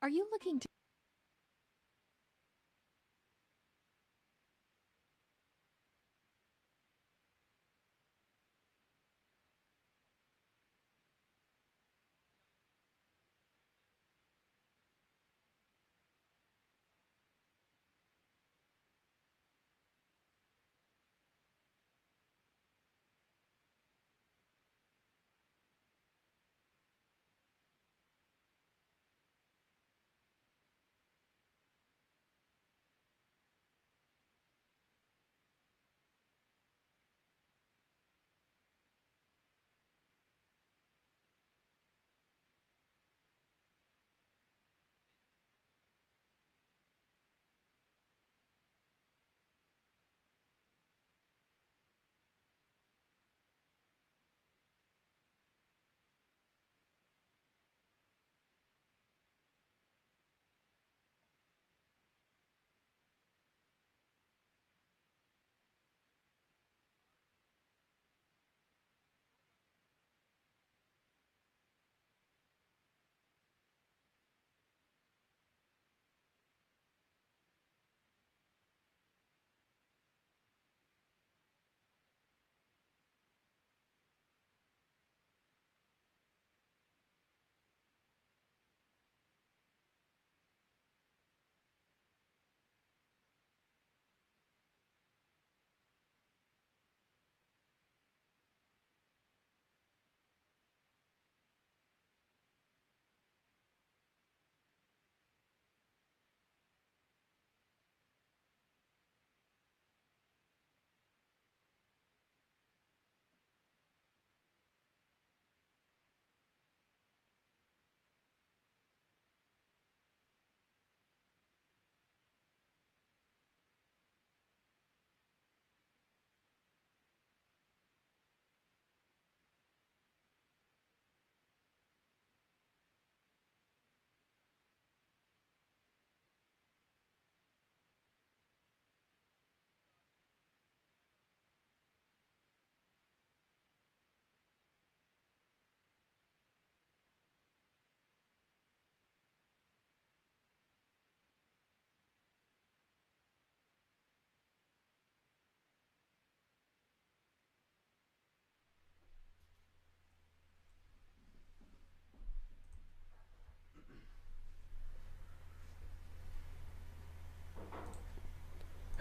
Are you looking to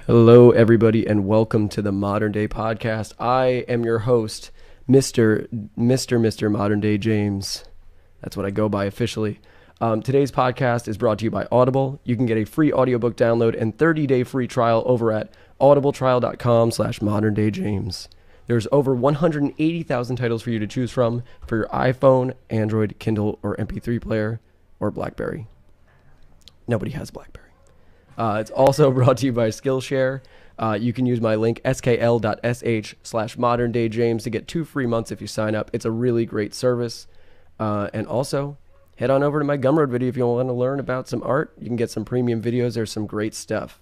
Hello, everybody, and welcome to the Modern Day Podcast. I am your host, Mr. Modern Day James. That's what I go by officially. Today's podcast is brought to you by Audible. You can get a free audiobook download and 30-day free trial over at audibletrial.com/moderndayjames. There's over 180,000 titles for you to choose from for your iPhone, Android, Kindle, or MP3 player, or BlackBerry. Nobody has BlackBerry. It's also brought to you by Skillshare. You can use my link, skl.sh/moderndayjames, to get 2 free months if you sign up. It's a really great service. And also, head on over to my Gumroad video if you want to learn about some art. You can get some premium videos. There's some great stuff.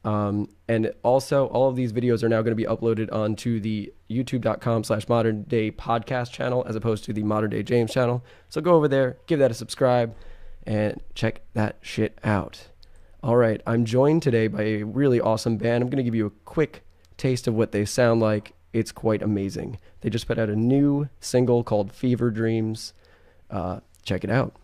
And also, all of these videos are now going to be uploaded onto the youtube.com/moderndaypodcast channel as opposed to the Modern Day James channel. So go over there, give that a subscribe, and check that shit out. All right, I'm joined today by a really awesome band. I'm going to give you a quick taste of what they sound like. It's quite amazing. They just put out a new single called Fever Dreams. Check it out.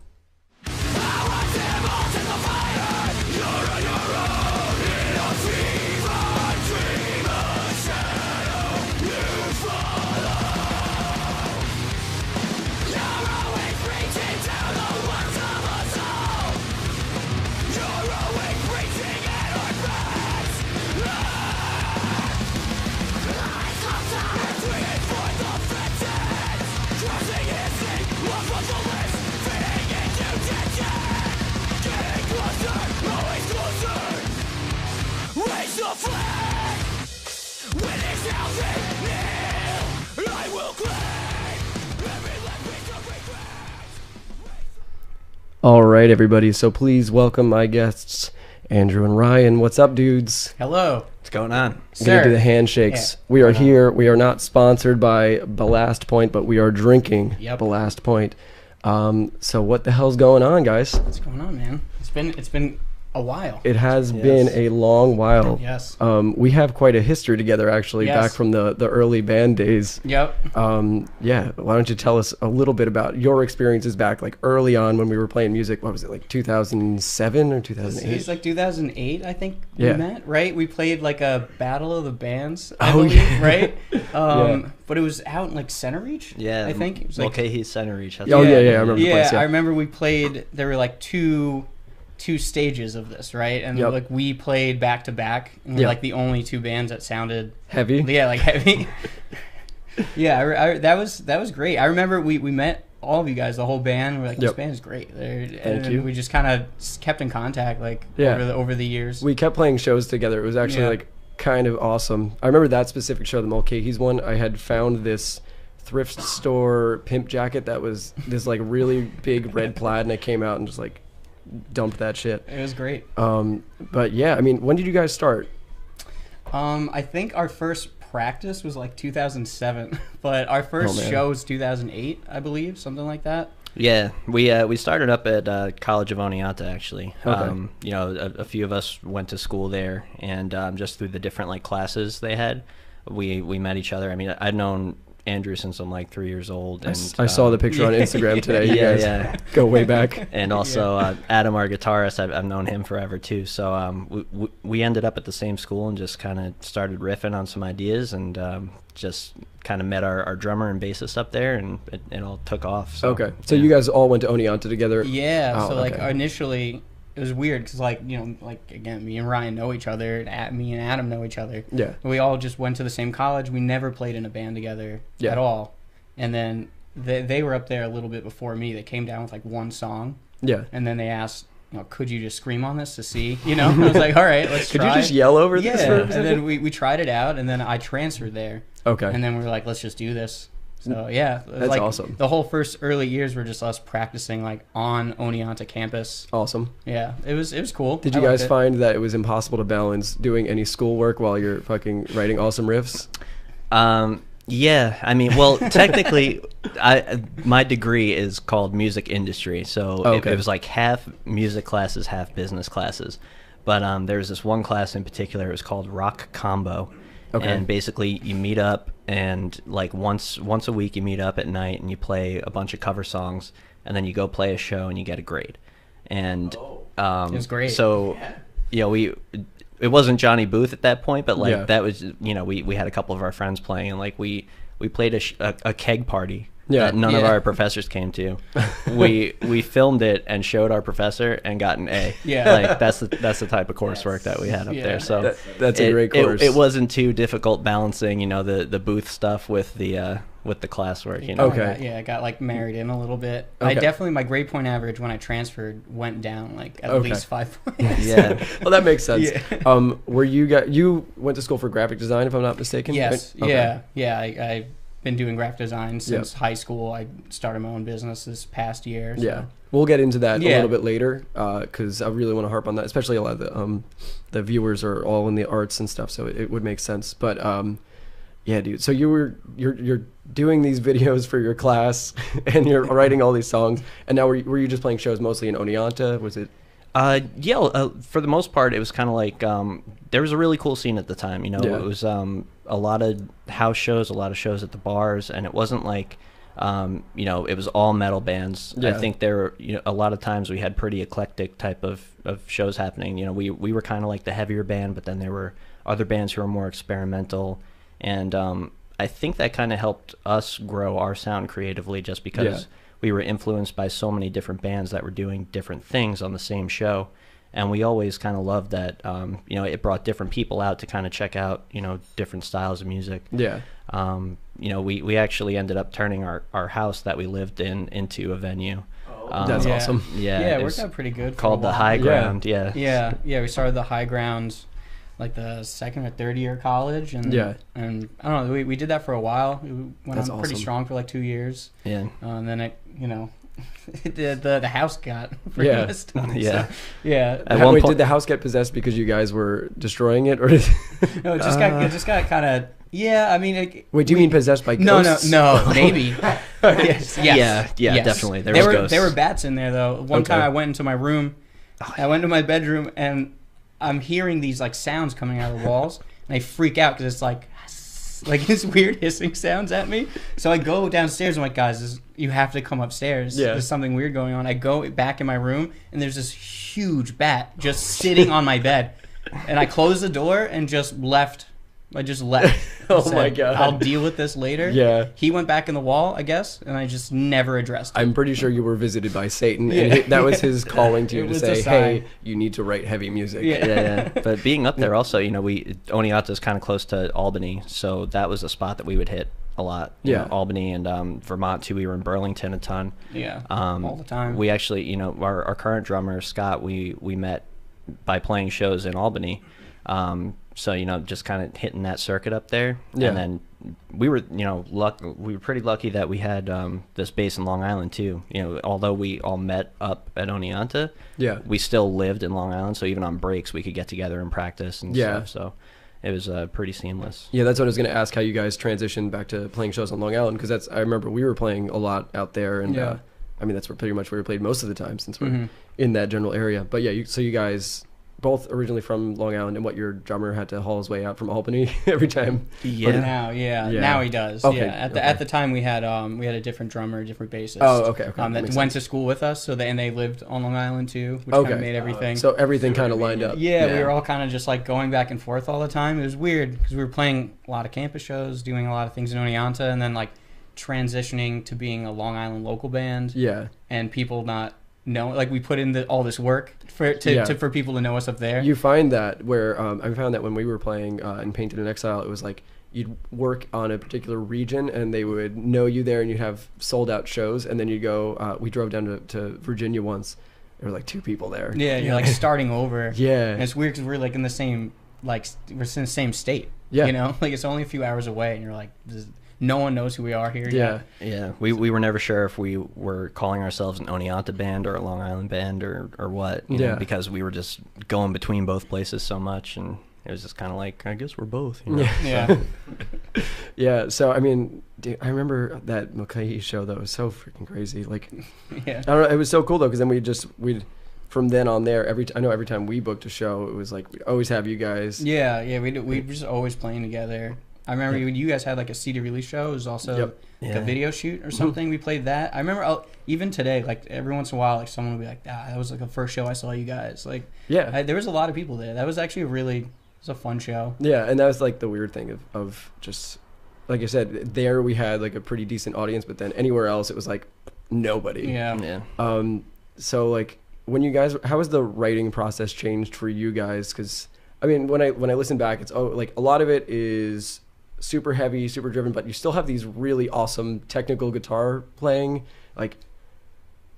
All right, everybody. So please welcome my guests, Andrew and Ryan. What's up, dudes? Hello. What's going on? I'm going to do the handshakes. Yeah. We are here. We are not sponsored by Ballast Point, but we are drinking Yep. Ballast Point. So what the hell's going on, guys? What's going on, man? It's been a while. It has been a long while. Yes. We have quite a history together, actually, Yes. back from the early band days. Yep. Yeah, why don't you tell us a little bit about your experiences back, like early on when we were playing music? What was it, like 2007 or It 2008? was like 2008, I think. Yeah. We met, right? We played like a battle of the bands. I Oh, believe, yeah. right? Yeah. But it was out in like Center Reach. Yeah, I think it was like. Mulcahy Center Reach. Oh, yeah, I remember the Yeah, place, yeah. I remember we played. There were like two stages of this, right? And Yep. like we played back to back, and we're Yeah. like the only two bands that sounded Heavy? yeah, like heavy. Yeah, that was great. I remember we met all of you guys, the whole band. We're like, this Yep. band is great. Thank And you. we just kind of kept in contact, like Yeah. over the years. We kept playing shows together. It was actually Yeah. like kind of awesome. I remember that specific show, the Mulcahy's one. I had found this thrift store pimp jacket that was this like really big red plaid, and I came out and just like dumped that shit. It was great. But yeah, I mean, when did you guys start? I think our first practice was like 2007, but our first man. show was 2008, I believe, something like that. Yeah, we started up at College of Oneonta, actually. Okay. You know, a few of us went to school there, and just through the different like classes they had, we met each other. I mean, I'd known Andrew since I'm like 3 years old, and I saw the picture on Instagram today. You Yeah, guys yeah. go way back. And also Adam, our guitarist, I've known him forever too. So we ended up at the same school and just kind of started riffing on some ideas, and just kind of met our drummer and bassist up there, and it all took off. So, Okay, so yeah. you guys all went to Oneonta together. Yeah, Oh, so like okay. initially it was weird because like, you know, like again, me and Ryan know each other, and me and Adam know each other. Yeah. We all just went to the same college. We never played in a band together Yeah. at all. And then they were up there a little bit before me. They came down with like one song, Yeah. and then they asked, you know, could you just scream on this to see? You know, I was like, all right, let's Could try. you just yell over Yeah, this for a and second? then we tried it out, and then I transferred there, Okay. and then we were like, let's just do this. So yeah, it was That's like, awesome. The whole first early years were just us practicing like on Oneonta campus. Awesome. Yeah, it was cool. Did I you guys liked it. find that it was impossible to balance doing any schoolwork while you're fucking writing awesome riffs? Yeah, I mean, well, technically, my degree is called music industry, so Okay. it was like half music classes, half business classes. But there was this one class in particular. It was called Rock Combo, Okay. and basically you meet up, and like once a week you meet up at night and you play a bunch of cover songs, and then you go play a show and you get a grade. And It was great. So, you know, it wasn't Johnny Booth at that point, but like Yeah. that was, you know, we had a couple of our friends playing, and like we played a keg party Yeah. that none of Yeah. our professors came to. we filmed it and showed our professor and got an A. Yeah. Like that's the type of coursework that we had up Yeah. there. So That's a great course. It wasn't too difficult balancing, you know, the booth stuff with the classwork, you know. Okay. I got like married in a little bit. I Okay. definitely, my grade point average when I transferred went down like at Okay. least 5 points. Yeah. Well, that makes sense. Yeah. Were you went to school for graphic design, if I'm not mistaken? Yes. Right? Okay. Yeah. I've been doing graphic design since high school. I started my own business this past year. So. Yeah, we'll get into that a Yeah. little bit later because I really want to harp on that. Especially a lot of the viewers are all in the arts and stuff, so it would make sense. But yeah, dude. So you're doing these videos for your class, and you're writing all these songs. And now were you just playing shows mostly in Oneonta? Was it? Yeah, for the most part, it was kind of like there was a really cool scene at the time. You know, Yeah. it was a lot of house shows, a lot of shows at the bars, and it wasn't like you know, it was all metal bands. Yeah. I think there were, you know, a lot of times we had pretty eclectic type of shows happening. You know, we were kind of like the heavier band, but then there were other bands who were more experimental, and I think that kind of helped us grow our sound creatively, just because. Yeah. We were influenced by so many different bands that were doing different things on the same show, and we always kind of loved that. You know, it brought different people out to kind of check out, you know, different styles of music. Yeah. You know, we actually ended up turning our house that we lived in into a venue. That's Yeah. awesome. Yeah, Yeah, it was worked out pretty good. For called a the while. High Yeah. Ground. Yeah. Yeah. We started the High Grounds like the second or third year of college, and Yeah. and I don't know. We did that for a while. We went That's on pretty awesome. strong for like 2 years, Yeah. and then it, you know, the house got Yeah. messed up. Yeah. So, yeah. At one Wait, point- did the house get possessed because you guys were destroying it, or did? No, it just got kind of. Yeah, I mean, Wait, do you mean possessed by no, ghosts? maybe. Yes, Yeah, yes. definitely. There were bats in there though. One Okay. time I went into my room, I went to my bedroom, and I'm hearing these like sounds coming out of the walls, and I freak out because it's like this weird hissing sounds at me. So I go downstairs. I'm like, guys, you have to come upstairs. Yeah. There's something weird going on. I go back in my room, and there's this huge bat just sitting on my bed, and I closed the door and just left. I just left. Oh Said, my God. I'll deal with this later. Yeah. He went back in the wall, I guess, and I just never addressed it. I'm pretty sure you were visited by Satan, and Yeah. that was his calling to you It to was say, a sign. "Hey, you need to write heavy music." Yeah. Yeah. But being up there also, Oneonta is kind of close to Albany, so that was a spot that we would hit a lot. You Yeah. know, Albany and Vermont too. We were in Burlington a ton. Yeah, Um, all the time. We actually, our current drummer Scott, we met by playing shows in Albany. So just kind of hitting that circuit up there, Yeah. and then we were we were pretty lucky that we had this base in Long Island too. Although we all met up at Oneonta, Yeah. we still lived in Long Island, so even on breaks we could get together and practice and Yeah. stuff. So it was pretty seamless. Yeah, that's what I was going to ask, how you guys transitioned back to playing shows on Long Island, because I remember we were playing a lot out there, and Yeah. I mean that's where pretty much where we played most of the time since we're Mhm. in that general area. But yeah, so you guys both originally from Long Island, and what your drummer had to haul his way out from Albany every time. Now, Yeah. now he does. Okay, Yeah, at the time we had a different drummer, a different bassist. Oh, okay. that Makes went sense. to school with us, and they lived on Long Island too, which Okay. kind of made everything. So everything kind of lined up. Yeah, we were all kind of just like going back and forth all the time. It was weird because we were playing a lot of campus shows, doing a lot of things in Oneonta, and then like transitioning to being a Long Island local band, Yeah. and people not know. Like we put in all this work for people to know us up there. You find that where I found that when we were playing in Painted in Exile, it was like you'd work on a particular region and they would know you there, and you'd have sold out shows, and then you go. We drove down to Virginia once. There were like 2 people there. Yeah, you're like starting over. Yeah. And it's weird because we're like in the same we're in the same state. Yeah. Like it's only a few hours away, and you're like, no one knows who we are here. Yeah. yet. Yeah, we were never sure if we were calling ourselves an Oneonta band or a Long Island band or what, you know, because we were just going between both places so much, and it was just kind of like, I guess we're both. You know? Yeah. Yeah. So I mean, dude, I remember that Mulcahy show that was so freaking crazy. Like, Yeah. I don't know, it was so cool though, because then we'd from then on there I know every time we booked a show, it was like we'd always have you guys. Yeah. We were just always playing together. I remember you guys had like a CD release show. It was also Yep. like a video shoot or something. We played that. I remember even today, like every once in a while, like someone would be like, that was like the first show I saw you guys. Like, Yeah. there was a lot of people there. That was actually it was a fun show. Yeah, and that was like the weird thing of just, like I said, there we had like a pretty decent audience, but then anywhere else it was like nobody. Yeah. So like when you guys, how has the writing process changed for you guys? Because I mean, when I listen back, it's like a lot of it is super heavy, super driven, but you still have these really awesome technical guitar playing. Like,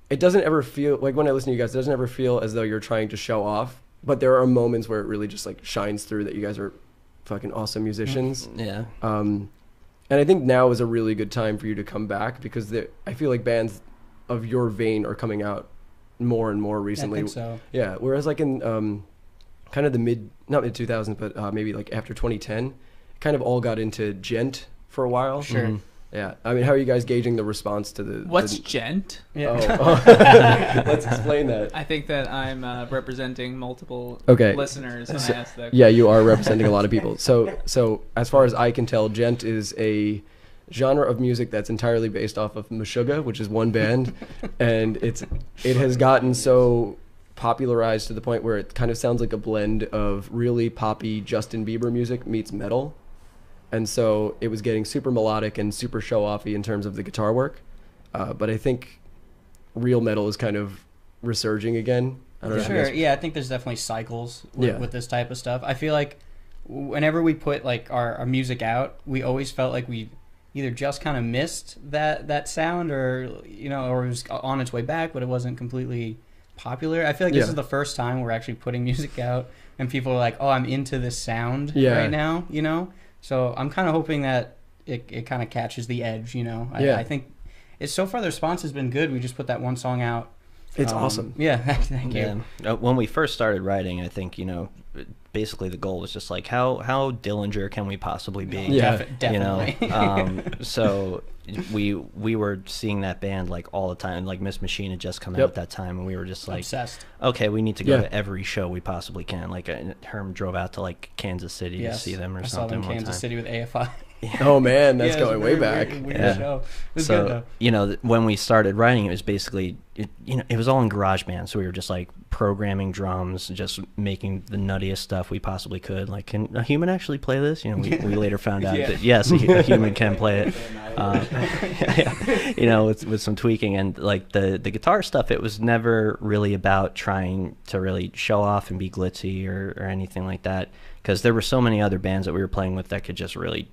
it doesn't ever feel like, when I listen to you guys, it doesn't ever feel as though you're trying to show off, but there are moments where it really just like shines through that you guys are fucking awesome musicians. Yeah. And I think now is a really good time for you to come back, because I feel like bands of your vein are coming out more and more recently. I think so. Yeah, whereas like in kind of not mid 2000s, but maybe like after 2010, kind of all got into gent for a while. Sure. Mhm. Yeah, I mean, how are you guys gauging the response to the? What's gent? Yeah. Oh. Let's explain that. I think that I'm representing multiple Okay. listeners when I ask that. Yeah, you are representing a lot of people. So as far as I can tell, gent is a genre of music that's entirely based off of Meshuggah, which is one band, and it has gotten so popularized to the point where it kind of sounds like a blend of really poppy Justin Bieber music meets metal. And so it was getting super melodic and super show-offy in terms of the guitar work. But I think real metal is kind of resurging again. I don't know. if you Sure. guys- Yeah, I think there's definitely cycles with this type of stuff. I feel like whenever we put like our music out, we always felt like we either just kind of missed that sound, or or it was on its way back, but it wasn't completely popular. I feel like this Yeah. is the first time we're actually putting music out, and people are like, "Oh, I'm into this sound Yeah. right now," So I'm kind of hoping that it kind of catches the edge, Yeah. I think it's so far the response has been good. We just put that one song out It's awesome. Yeah, thank you. When we first started writing, I think, basically the goal was just like how Dillinger can we possibly be? Yeah, definitely. So we were seeing that band like all the time. Like Miss Machine had just come out at that time, and we were just like obsessed. Okay, we need to go to every show we possibly can. Like Herm drove out to like Kansas City to see them or something. I saw them in Kansas City with AFI. Oh man, that's going way back. Weird show. It was good though. When we started writing, it was basically, it was all in GarageBand. So we were just like programming drums, just making the nuttiest stuff we possibly could. Like, can a human actually play this? We later found out that yes, a human can play it. With some tweaking and like the guitar stuff, it was never really about trying to really show off and be glitzy or anything like that. Because there were so many other bands that we were playing with that could just really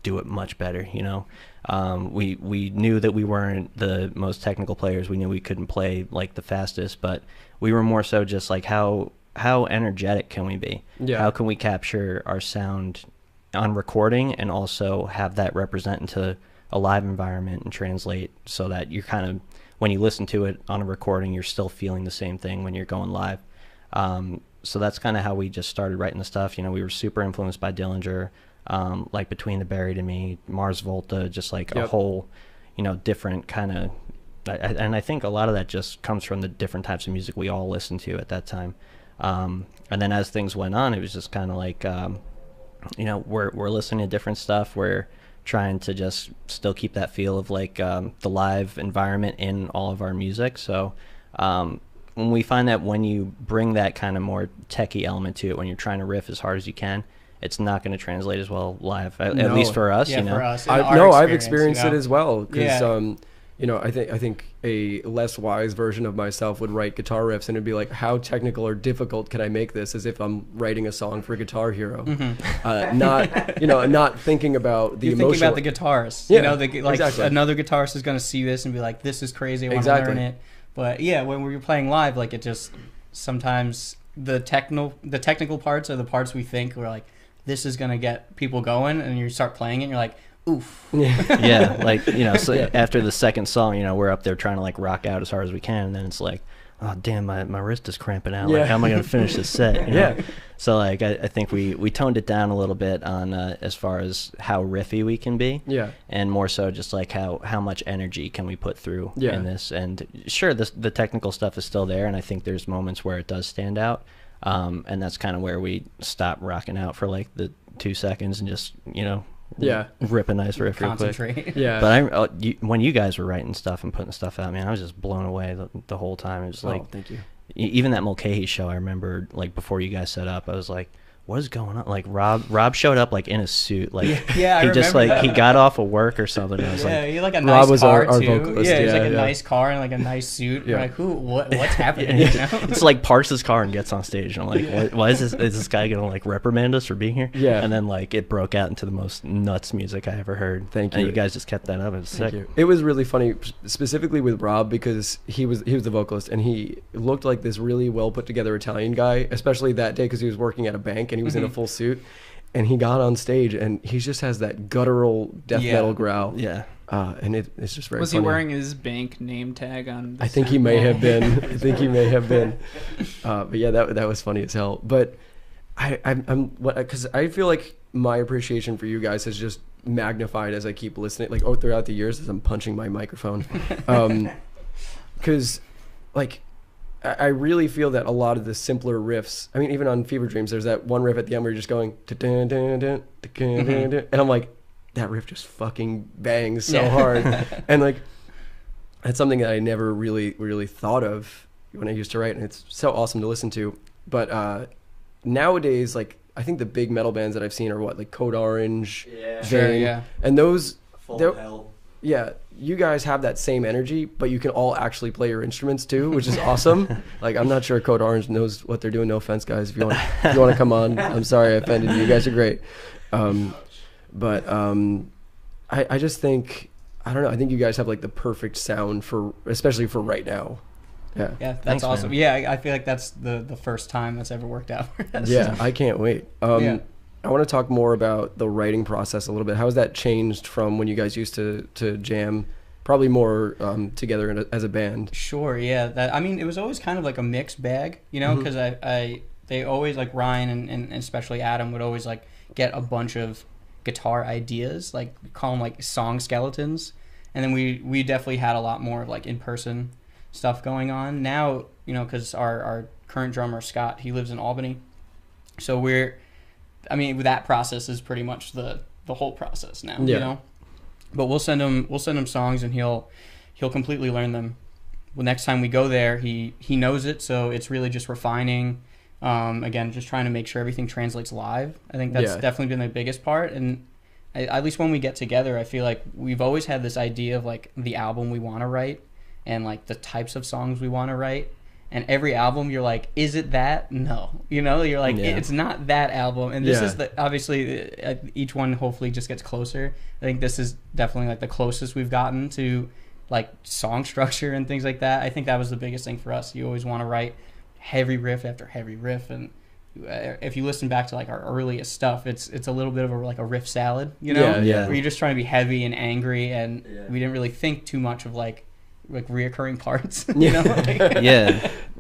do it much better. We knew that we weren't the most technical players. We knew we couldn't play like the fastest, but we were more so just like how energetic can we be? Yeah. How can we capture our sound on recording and also have that represent into a live environment and translate so that you're kind of, when you listen to it on a recording, you're still feeling the same thing when you're going live. So that's kind of how we just started writing the stuff. We were super influenced by Dillinger, like Between the Buried and Me, Mars Volta, just like a whole, different kind of, and I think a lot of that just comes from the different types of music we all listened to at that time. And then as things went on, it was just kind of like, we're listening to different stuff. We're trying to just still keep that feel of like the live environment in all of our music. So, when we find that when you bring that kind of more techie element to it, when you're trying to riff as hard as you can, it's not going to translate as well live. At least for us, for us. I've experienced it as well. Because, Yeah. I think a less wise version of myself would write guitar riffs and it'd be like, how technical or difficult can I make this? As if I'm writing a song for Guitar Hero, not thinking about the You're emotional. thinking about the guitarists. Yeah, exactly. Another guitarist is going to see this and be like, "This is crazy. I want to learn it." But yeah, when we're playing live, like it just sometimes the technical parts are the parts we think we're like, this is gonna get people going, and you start playing it, and you're like, oof. Yeah, like after the second song, we're up there trying to like rock out as hard as we can, and then it's like, oh damn, my wrist is cramping out. Like, how am I gonna finish this set? Yeah. So like I think we toned it down a little bit on as far as how riffy we can be. Yeah. And more so just like how much energy can we put through in this. And sure, the technical stuff is still there, and I think there's moments where it does stand out. And that's kind of where we stop rocking out for like the 2 seconds and just rip a nice riff real quick. Concentrate. Yeah. But when you guys were writing stuff and putting stuff out, man, I was just blown away the whole time. It was like, thank you. Even that Mulcahy show, I remember like before you guys set up, I was like, what is going on? Like Rob showed up like in a suit, like I he just like that. he got off of work or something. I was like, he had like a nice Rob was car our too. vocalist, He's like a nice car and like a nice suit. Yeah. We're like, what's happening? It's like parks his car and gets on stage. And I'm like, why is this guy gonna like reprimand us for being here? Yeah. And then like it broke out into the most nuts music I ever heard. Thank you. And you guys just kept that up. It's sick. It was really funny, specifically with Rob, because he was the vocalist and he looked like this really well put together Italian guy, especially that day because he was working at a bank and he was in a full suit. And he got on stage, and he just has that guttural death metal growl. Yeah. And it's just very Was funny. he wearing his bank name tag on? I think he may have been. But yeah, that was funny as hell. But because I feel like my appreciation for you guys has just magnified as I keep listening, like throughout the years as I'm punching my microphone. Because like I really feel that a lot of the simpler riffs, I mean, even on Fever Dreams, there's that one riff at the end where you're just going, and I'm like, that riff just fucking bangs so hard. And like, that's something that I never really thought of when I used to write, and it's so awesome to listen to. But nowadays, like, I think the big metal bands that I've seen are like Code Orange, Vein, and those, Full of Hell. Yeah, you guys have that same energy, but you can all actually play your instruments too, which is awesome. Like, I'm not sure Code Orange knows what they're doing. No offense, guys. If you want to come on, I'm sorry I offended you. You guys are great. But I just think, I don't know. I think you guys have like the perfect sound especially for right now. Yeah. Yeah, that's Thanks, awesome. man. Yeah, I feel like that's the first time that's ever worked out for us. Yeah, I can't wait. I want to talk more about the writing process a little bit. How has that changed from when you guys used to jam probably more together as a band. Sure, yeah. That, I mean, it was always kind of like a mixed bag, you know, because they always, like Ryan and especially Adam would always like get a bunch of guitar ideas, like call them like song skeletons, and then we definitely had a lot more of like in-person stuff going on. Now, you know, because our current drummer Scott, he lives in Albany, so that process is pretty much the whole process now, you know. But we'll send him songs, and he'll completely learn them. Well, next time we go there, he knows it, so it's really just refining. Again, just trying to make sure everything translates live. I think that's definitely been the biggest part. And at least when we get together, I feel like we've always had this idea of like the album we want to write and like the types of songs we want to write. And every album, you're like, is it that? No. You know, you're like, it's not that album. And this is obviously, each one hopefully just gets closer. I think this is definitely like the closest we've gotten to like song structure and things like that. I think that was the biggest thing for us. You always want to write heavy riff after heavy riff, and if you listen back to like our earliest stuff, it's a little bit of a riff salad, you know, where you're just trying to be heavy and angry, and we didn't really think too much of like reoccurring parts, you know.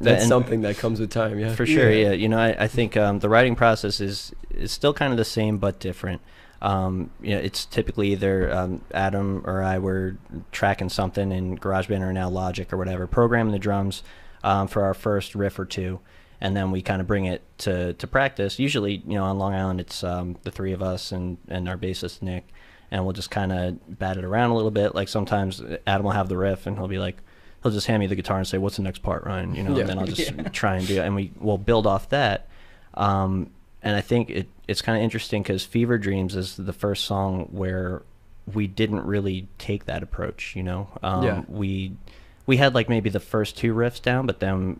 That's something that comes with time, for sure. You know, I think the writing process is still kind of the same but different. You know, it's typically either Adam or I were tracking something in GarageBand or now Logic or whatever, programming the drums for our first riff or two, and then we kind of bring it to practice. Usually, you know, on Long Island, it's the three of us and our bassist Nick, and we'll just kind of bat it around a little bit. Like sometimes Adam will have the riff, and he'll just hand me the guitar and say, "What's the next part, Ryan?" You know, and then I'll just try and do it, and we'll build off that. And I think it's kind of interesting because Fever Dreams is the first song where we didn't really take that approach. You know, we had like maybe the first two riffs down, but then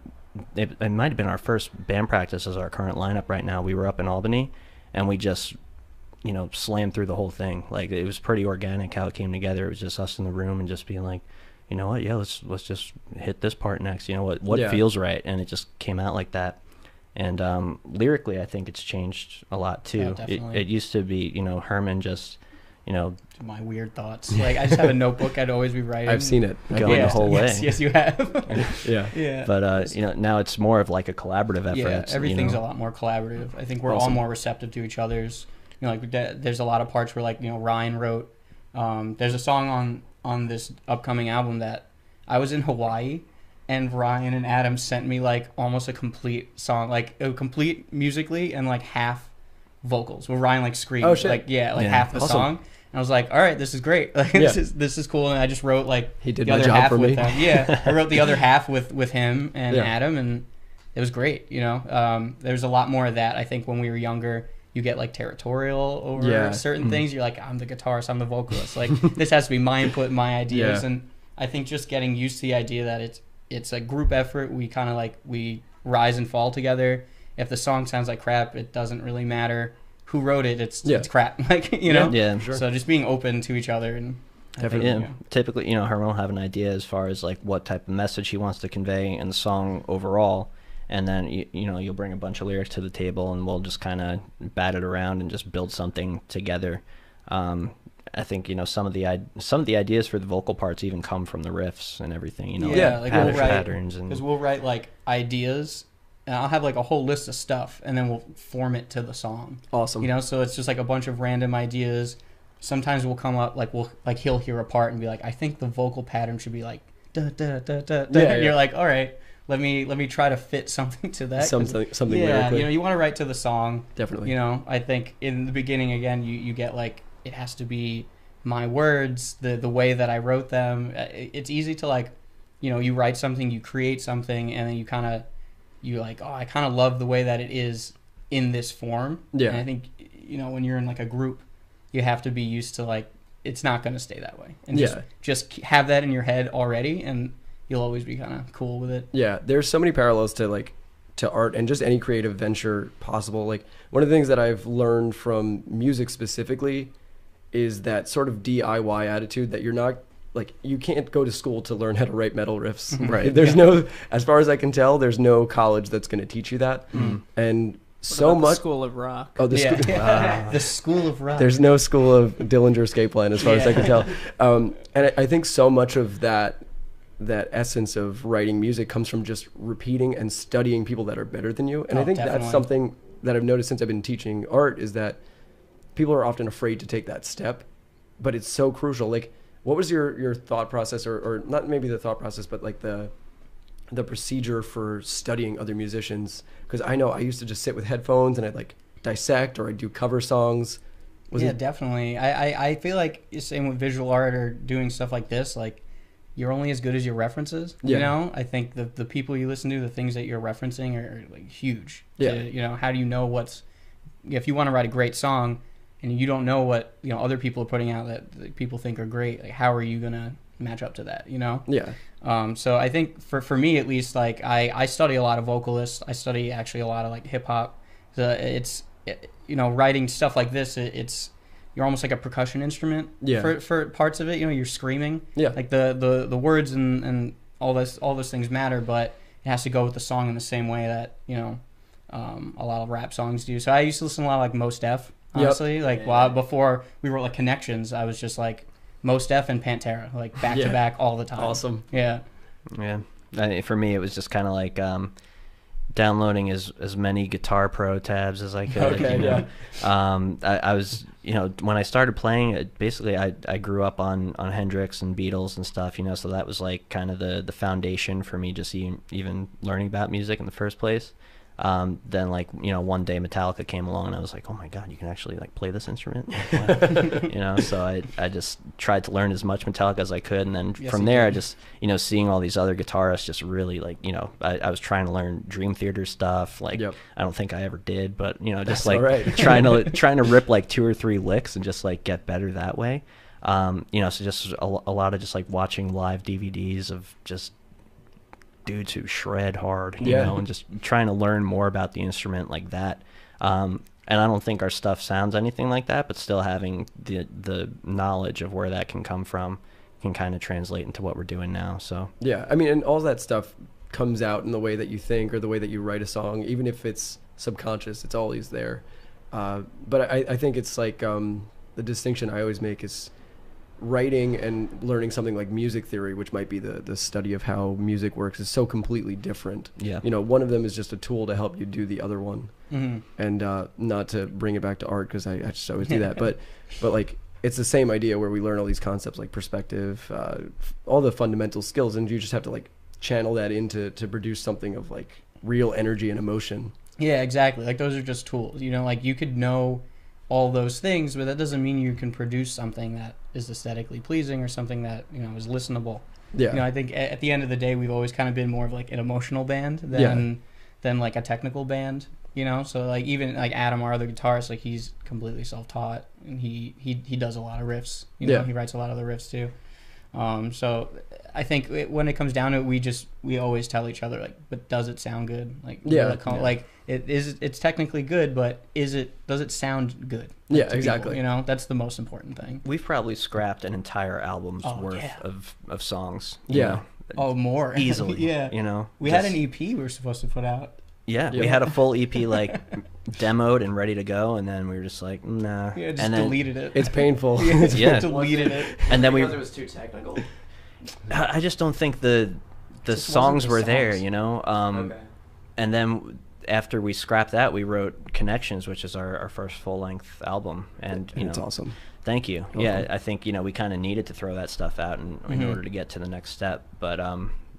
it might have been our first band practice as our current lineup right now. We were up in Albany, and we just, you know, slammed through the whole thing. Like it was pretty organic how it came together. It was just us in the room and just being like, you know what, let's just hit this part next. You know what feels right, and it just came out like that. And lyrically, I think it's changed a lot too. It used to be, you know, Herman just, you know, my weird thoughts. Like I just have a notebook I'd always be writing. I've seen it going the whole way. Yes, you have. But you know, now it's more of like a collaborative effort. Yeah, everything's a lot more collaborative. I think we're all more receptive to each other's. You know, like there's a lot of parts where like, you know, Ryan wrote. There's a song on this upcoming album that I was in Hawaii, and Ryan and Adam sent me like almost a complete song, like a complete musically and like half vocals, where Ryan like screamed, half the song. And I was like, all right, this is great. Like this is cool. And I just wrote like he did the my other job half for with me. them. Yeah, I wrote the other half with him and Adam, and it was great. You know, there's a lot more of that. I think when we were younger, you get like territorial over certain things. You're like, I'm the guitarist, I'm the vocalist. Like this has to be my input, my ideas. And I think just getting used to the idea that it's a group effort. We kind of like we rise and fall together. If the song sounds like crap, it doesn't really matter who wrote it. It's crap. Like, you know. Sure. So just being open to each other and typically, you know, Herman will have an idea as far as like what type of message he wants to convey in the song overall, and then you know, you'll bring a bunch of lyrics to the table, and we'll just kind of bat it around and just build something together. I think, you know, some of the ideas for the vocal parts even come from the riffs and everything. You know, like patterns and because we'll write like ideas. And I'll have like a whole list of stuff, and then we'll form it to the song. Awesome. You know, so it's just like a bunch of random ideas. Sometimes we'll come up like he'll hear a part and be like, I think the vocal pattern should be like da da da da da. And you're like, all right, let me try to fit something to that. Something lyrically. You know, you want to write to the song. Definitely. You know, I think in the beginning again, you get like it has to be my words, the way that I wrote them. It's easy to like, you know, you write something, you create something, and then you're like, oh, I kind of love the way that it is in this form. Yeah. And I think, you know, when you're in like a group, you have to be used to like, it's not going to stay that way. And just have that in your head already, and you'll always be kind of cool with it. Yeah. There's so many parallels to art and just any creative venture possible. Like one of the things that I've learned from music specifically is that sort of DIY attitude that you're not, like, you can't go to school to learn how to write metal riffs. Right. There's no, as far as I can tell, there's no college that's going to teach you that. And so much. School of Rock. Oh, the the School of Rock. There's no school of Dillinger escape plan as far as I can tell. And I think so much of that essence of writing music comes from just repeating and studying people that are better than you. And I think definitely. that's something that I've noticed since I've been teaching art, is that people are often afraid to take that step, but it's so crucial. Like, what was your thought process, or not maybe the thought process, but like the procedure for studying other musicians? Because I know I used to just sit with headphones and I'd like dissect, or I'd do cover songs. Definitely. I feel like same with visual art or doing stuff like this, like, you're only as good as your references. Yeah. You know, I think the people you listen to, the things that you're referencing are like huge. Yeah. You know, how do you know if you want to write a great song and you don't know what, you know, other people are putting out that people think are great, like, how are you going to match up to that, you know? Yeah. So I think for me at least, like, I study a lot of vocalists. I study actually a lot of like hip hop. You know, writing stuff like this, you're almost like a percussion instrument for parts of it. You know, you're screaming. Yeah. Like the words and all those things matter, but it has to go with the song in the same way that, you know, a lot of rap songs do. So I used to listen to a lot of like Mos Def, honestly. Like before we wrote like Connections, I was just like Mos Def and Pantera, like back to back all the time. Awesome. Yeah. Yeah. For me, it was just kind of like downloading as many Guitar Pro tabs as I could. Okay, you know? I was, you know, when I started playing, basically I grew up on Hendrix and Beatles and stuff, you know, so that was like kind of the foundation for me just even learning about music in the first place. Then, like, you know, one day Metallica came along and I was like, oh my God, you can actually like play this instrument? Like, you know, so I just tried to learn as much Metallica as I could. And then from there, I just, you know, seeing all these other guitarists just really like, you know, I was trying to learn Dream Theater stuff. Like, I don't think I ever did, but, you know, just like trying to rip like 2 or 3 licks and just like get better that way. You know, so just a lot of just like watching live DVDs of just dudes who shred hard, you know, and just trying to learn more about the instrument like that. And I don't think our stuff sounds anything like that, but still having the knowledge of where that can come from can kind of translate into what we're doing now. So yeah, I mean, and all that stuff comes out in the way that you think or the way that you write a song, even if it's subconscious, it's always there. But I think it's like the distinction I always make is writing and learning something like music theory, which might be the study of how music works, is so completely different. Yeah. You know, one of them is just a tool to help you do the other one. Mm-hmm. And not to bring it back to art, because I just always do that, but like, it's the same idea where we learn all these concepts like perspective, all the fundamental skills, and you just have to like channel that into to produce something of like real energy and emotion. Yeah, exactly. Like, those are just tools, you know, like you could know all those things, but that doesn't mean you can produce something that is aesthetically pleasing or something that, you know, is listenable. Yeah. You know, I think at the end of the day, we've always kind of been more of like an emotional band than like a technical band, you know? So like, even like Adam, our other guitarist, like, he's completely self-taught, and he does a lot of riffs, you know, he writes a lot of the riffs too. So I think when it comes down to it, we always tell each other, like, but does it sound good? Like, like it's technically good, but does it sound good? Yeah, exactly. People, you know, that's the most important thing. We've probably scrapped an entire album's worth of songs. Yeah. More easily. Yeah. You know, we had an EP we were supposed to put out. Yeah, we had a full EP like demoed and ready to go, and then we were just like, nah. Yeah, just and then deleted it. It's painful. Deleted it. And then because it was too technical. I just don't think the songs were there, you know. Okay. And then after we scrapped that, we wrote Connections, which is our first full length album, and you know, it's awesome. Thank you. Welcome. Yeah, I think, you know, we kind of needed to throw that stuff out in order to get to the next step, but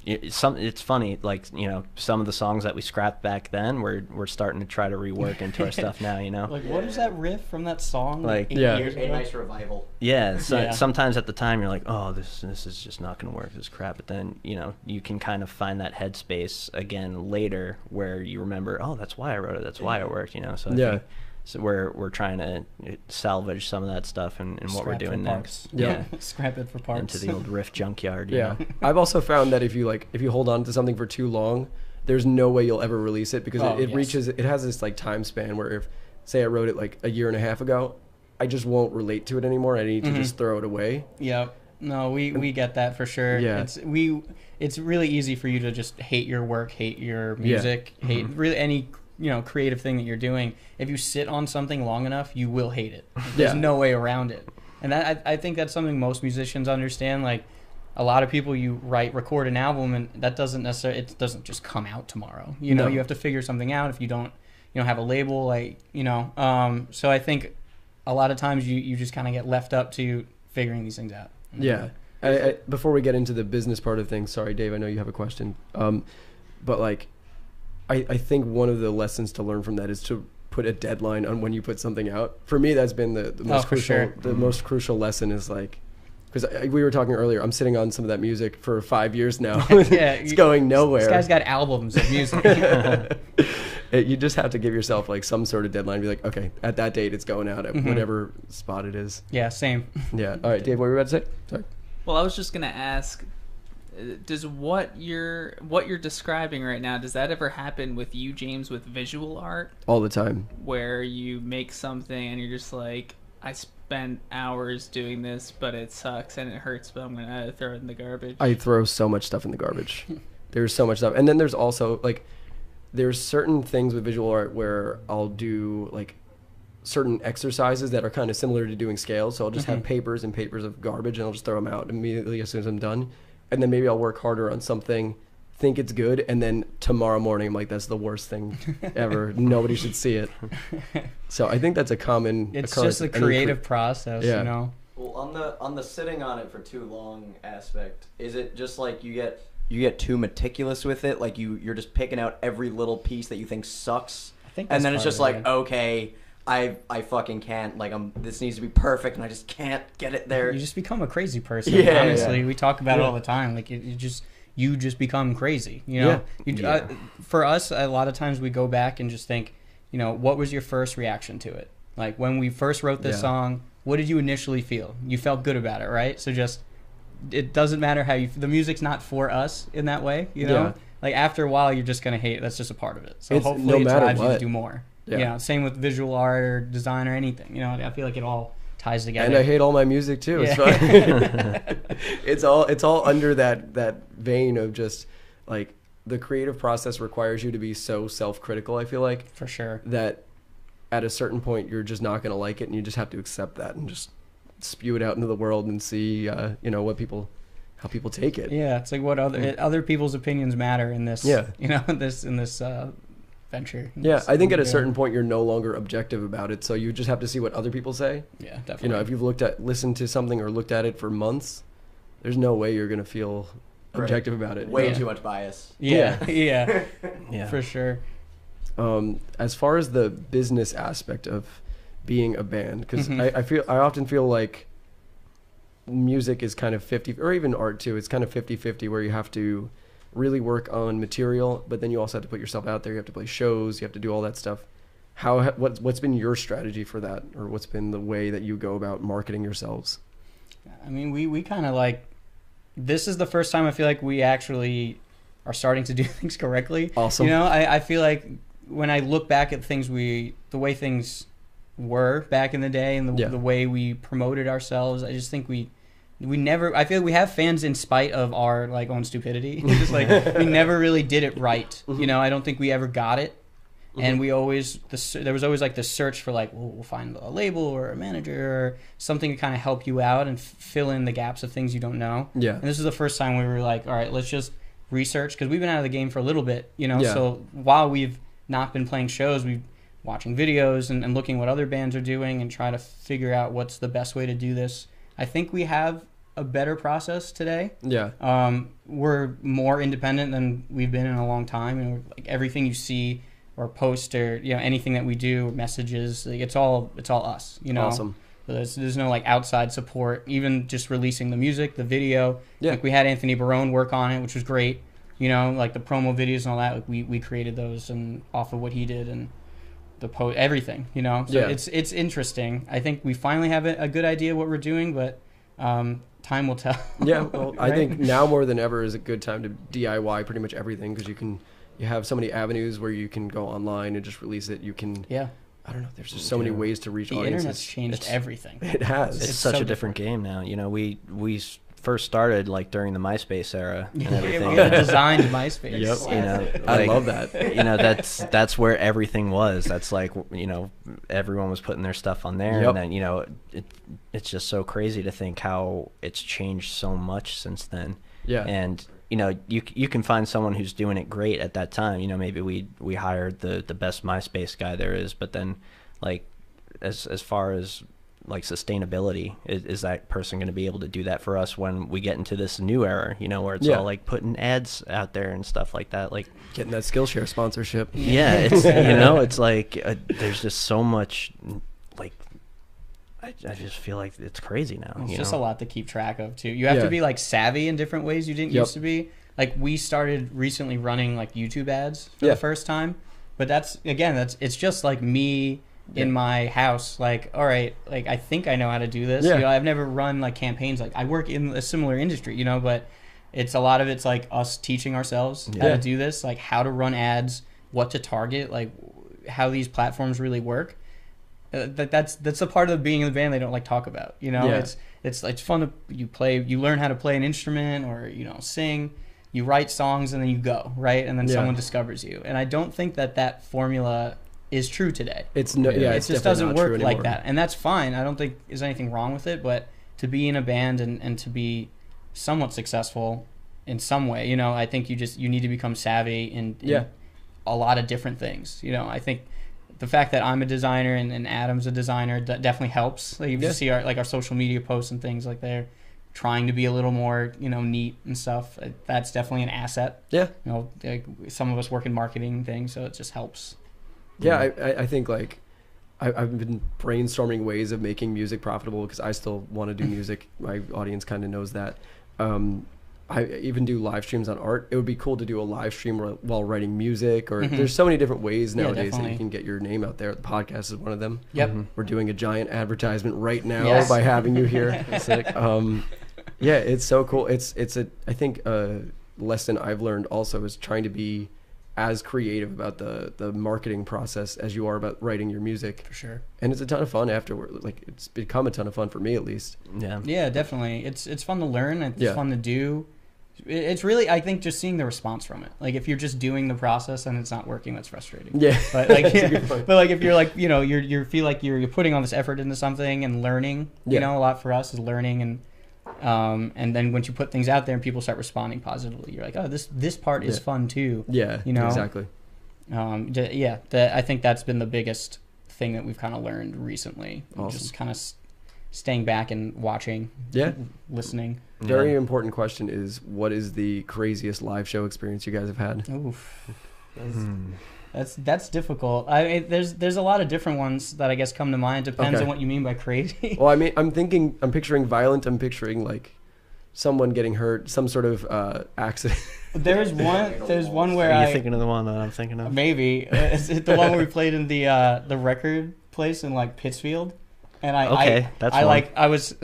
it's funny, like, you know, some of the songs that we scrapped back then we're starting to try to rework into our stuff now, you know. Like, what is that riff from that song? Like, 8 years ago? A nice revival. Yeah, sometimes at the time you're like, oh, this is just not going to work, this crap. But then, you know, you can kind of find that headspace again later where you remember, oh, that's why I wrote it, that's why it worked, you know. So I think, so we're trying to salvage some of that stuff and what we're doing next. Yeah, scrap it for parts. Into the old riff junkyard. You know? I've also found that if you hold on to something for too long, there's no way you'll ever release it, because it has this like time span where, if say I wrote it like a year and a half ago, I just won't relate to it anymore. I need to just throw it away. Yeah. No, we get that for sure. Yeah. It's really easy for you to just hate your work, hate your music, hate really any creative thing that you're doing, if you sit on something long enough, you will hate it. There's no way around it. And that I think that's something most musicians understand. Like, a lot of people, you record an album, and that doesn't necessarily, it doesn't just come out tomorrow. You know, you have to figure something out if you don't have a label, so I think a lot of times you just kind of get left up to figuring these things out. Yeah. I, before we get into the business part of things, sorry, Dave, I know you have a question. But like, I think one of the lessons to learn from that is to put a deadline on when you put something out. For me, that's been the most crucial. Sure. The most crucial lesson is like, because we were talking earlier, I'm sitting on some of that music for 5 years now. It's going nowhere. This guy's got albums of music. You just have to give yourself like some sort of deadline. Be like, okay, at that date, it's going out at whatever spot it is. Yeah, same. Yeah. All right, Dave, what were you about to say? Sorry. Well, I was just gonna ask, does what you're describing right now, does that ever happen with you, James, with visual art? All the time. Where you make something and you're just like, I spent hours doing this, but it sucks and it hurts, but I'm gonna throw it in the garbage. I throw so much stuff in the garbage. There's so much stuff, and then there's also like, there's certain things with visual art where I'll do like certain exercises that are kind of similar to doing scales. So I'll just have papers and papers of garbage, and I'll just throw them out immediately as soon as I'm done. And then maybe I'll work harder on something, think it's good, and then tomorrow morning I'm like, that's the worst thing ever. Nobody should see it. So I think that's a common It's just a creative process, yeah. you know. Well, on the sitting on it for too long aspect, is it just like you get too meticulous with it? Like you're just picking out every little piece that you think sucks, I think and then it's just like, okay, I fucking can't, like, this needs to be perfect, and I just can't get it there. You just become a crazy person. Yeah, honestly, we talk about it all the time. Like, you just become crazy. You know, for us, a lot of times we go back and just think, what was your first reaction to it? Like, when we first wrote this song, what did you initially feel? You felt good about it, right? So just, it doesn't matter how the music's not for us in that way, you know? Yeah. Like, after a while, you're just going to hate it. That's just a part of it. So It's hopefully no it matter drives you what. to do more. Yeah. Same with visual art or design or anything. I feel like it all ties together. And I hate all my music too. Yeah. It's fine. it's all under that vein of just like, the creative process requires you to be so self-critical, I feel like. For sure. That at a certain point you're just not going to like it, and you just have to accept that and just spew it out into the world and see how people take it. Yeah, it's like what other people's opinions matter in this. Yeah. In this venture. Yeah, I think at a certain point you're no longer objective about it, so you just have to see what other people say. Yeah, definitely. If you've listened to something or looked at it for months, there's no way you're going to feel objective about it. Way too much bias. Yeah. Yeah. Yeah. For sure. As far as the business aspect of being a band, because I often feel like music is kind of 50, or even art too, it's kind of 50-50, where you have to really work on material, but then you also have to put yourself out there. You have to play shows, you have to do all that stuff. What's been your strategy for that, or what's been the way that you go about marketing yourselves? I mean, we kind of like, this is the first time I feel like we actually are starting to do things correctly. Awesome. I feel like when I look back at the way things were back in the day, and the way we promoted ourselves, I just think we never, I feel like we have fans in spite of our like own stupidity. Just like, we never really did it right. I don't think we ever got it. And we always, there was always like the search for like, we'll find a label or a manager or something to kind of help you out and fill in the gaps of things you don't know. Yeah. And this is the first time we were like, all right, let's just research, because we've been out of the game for a little bit, so while we've not been playing shows, we've watching videos and looking what other bands are doing and try to figure out what's the best way to do this. I think we have a better process today. Yeah. We're more independent than we've been in a long time, and we're, like, everything you see or post or anything that we do, messages, like, it's all us. Awesome. So there's no like outside support. Even just releasing the music, the video. Yeah. Like, we had Anthony Barone work on it, which was great. Like the promo videos and all that. Like, we created those and off of what he did and the post, everything. So it's interesting. I think we finally have a good idea what we're doing, but time will tell. Yeah, well, right? I think now more than ever is a good time to DIY pretty much everything, because you have so many avenues where you can go online and just release it. You can, I don't know, there's just so many ways to reach audiences. The internet's changed everything. It has. It's such a different game now. We first started, like during the MySpace era and everything. We had designed MySpace. Yep. You know, I like, love that. You know, that's where everything was. That's like, you know, everyone was putting their stuff on there, Yep. and then, you know, it's just so crazy to think how it's changed so much since then. Yeah. And you know, you can find someone who's doing it great at that time. You know, maybe we hired the best MySpace guy there is, but then, like, as far as like sustainability, is that person going to be able to do that for us when we get into this new era? You know, where it's all like putting ads out there and stuff like that, like Getting that Skillshare sponsorship. yeah, it's you know, it's like there's just so much, like, I just feel like it's crazy now. It's you just know? a lot to keep track of too. You have Yeah. to be like savvy in different ways you didn't Yep. used to be. Like we started recently running like YouTube ads for Yeah. the first time, but it's just like me in my house. Like, all right, like I think I know how to do this. Yeah. You know, I've never run like campaigns. Like I work in a similar industry, you know, but it's a lot of it's like us teaching ourselves how Yeah. to do this, like how to run ads, what to target, like how these platforms really work. That's a part of being in the band they don't like talk about. You know, Yeah. it's fun to you learn how to play an instrument or you know sing, you write songs and then you go right, and then Yeah. someone discovers you. And I don't think that formula is true today. It's It it's just definitely doesn't not work true like anymore. that, and that's fine. I don't think there's anything wrong with it, but to be in a band and to be somewhat successful in some way, you know, I think you need to become savvy in Yeah. a lot of different things. You know, I think the fact that I'm a designer and Adam's a designer definitely helps. Like you Yeah. see our social media posts and things like they're trying to be a little more, you know, neat and stuff. That's definitely an asset. Yeah. You know, like some of us work in marketing and things, so it just helps. Yeah, I think like I've been brainstorming ways of making music profitable because I still want to do music. My audience kind of knows that. I even do live streams on art. It would be cool to do a live stream while writing music, or Mhm. there's so many different ways Yeah, nowadays that definitely. you can get your name out there. The podcast is one of them. Yep. Mhm. We're doing a giant advertisement right now Yes. by having you here. Yeah, it's so cool. I think a lesson I've learned also is trying to be as creative about the marketing process as you are about writing your music. For sure. And it's a ton of fun afterward. Like it's become a ton of fun for me at least. Yeah. Yeah, definitely. It's fun to learn. It's Yeah. fun to do. It's really, I think, just seeing the response from it. Like if you're just doing the process and it's not working, that's frustrating. Yeah. But like, That's a good point. but like if you're like, you know, you feel like you're putting all this effort into something and learning. You Yeah. know, a lot for us is learning, and then once you put things out there and people start responding positively, you're like, oh, this part is Yeah. fun too. Yeah, You know? exactly. I think that's been the biggest thing that we've kind of learned recently. Awesome. Just kind of staying back and watching, Yeah. listening. Very important question is, what is the craziest live show experience you guys have had? Oof. Hmm. That's difficult. I mean, there's a lot of different ones that I guess come to mind. Depends Okay. on what you mean by crazy. Well, I mean, I'm picturing violent. I'm picturing like someone getting hurt, some sort of accident. There's one where Are you thinking of the one that I'm thinking of? maybe is it the one where we played in the record place in like Pittsfield, and I was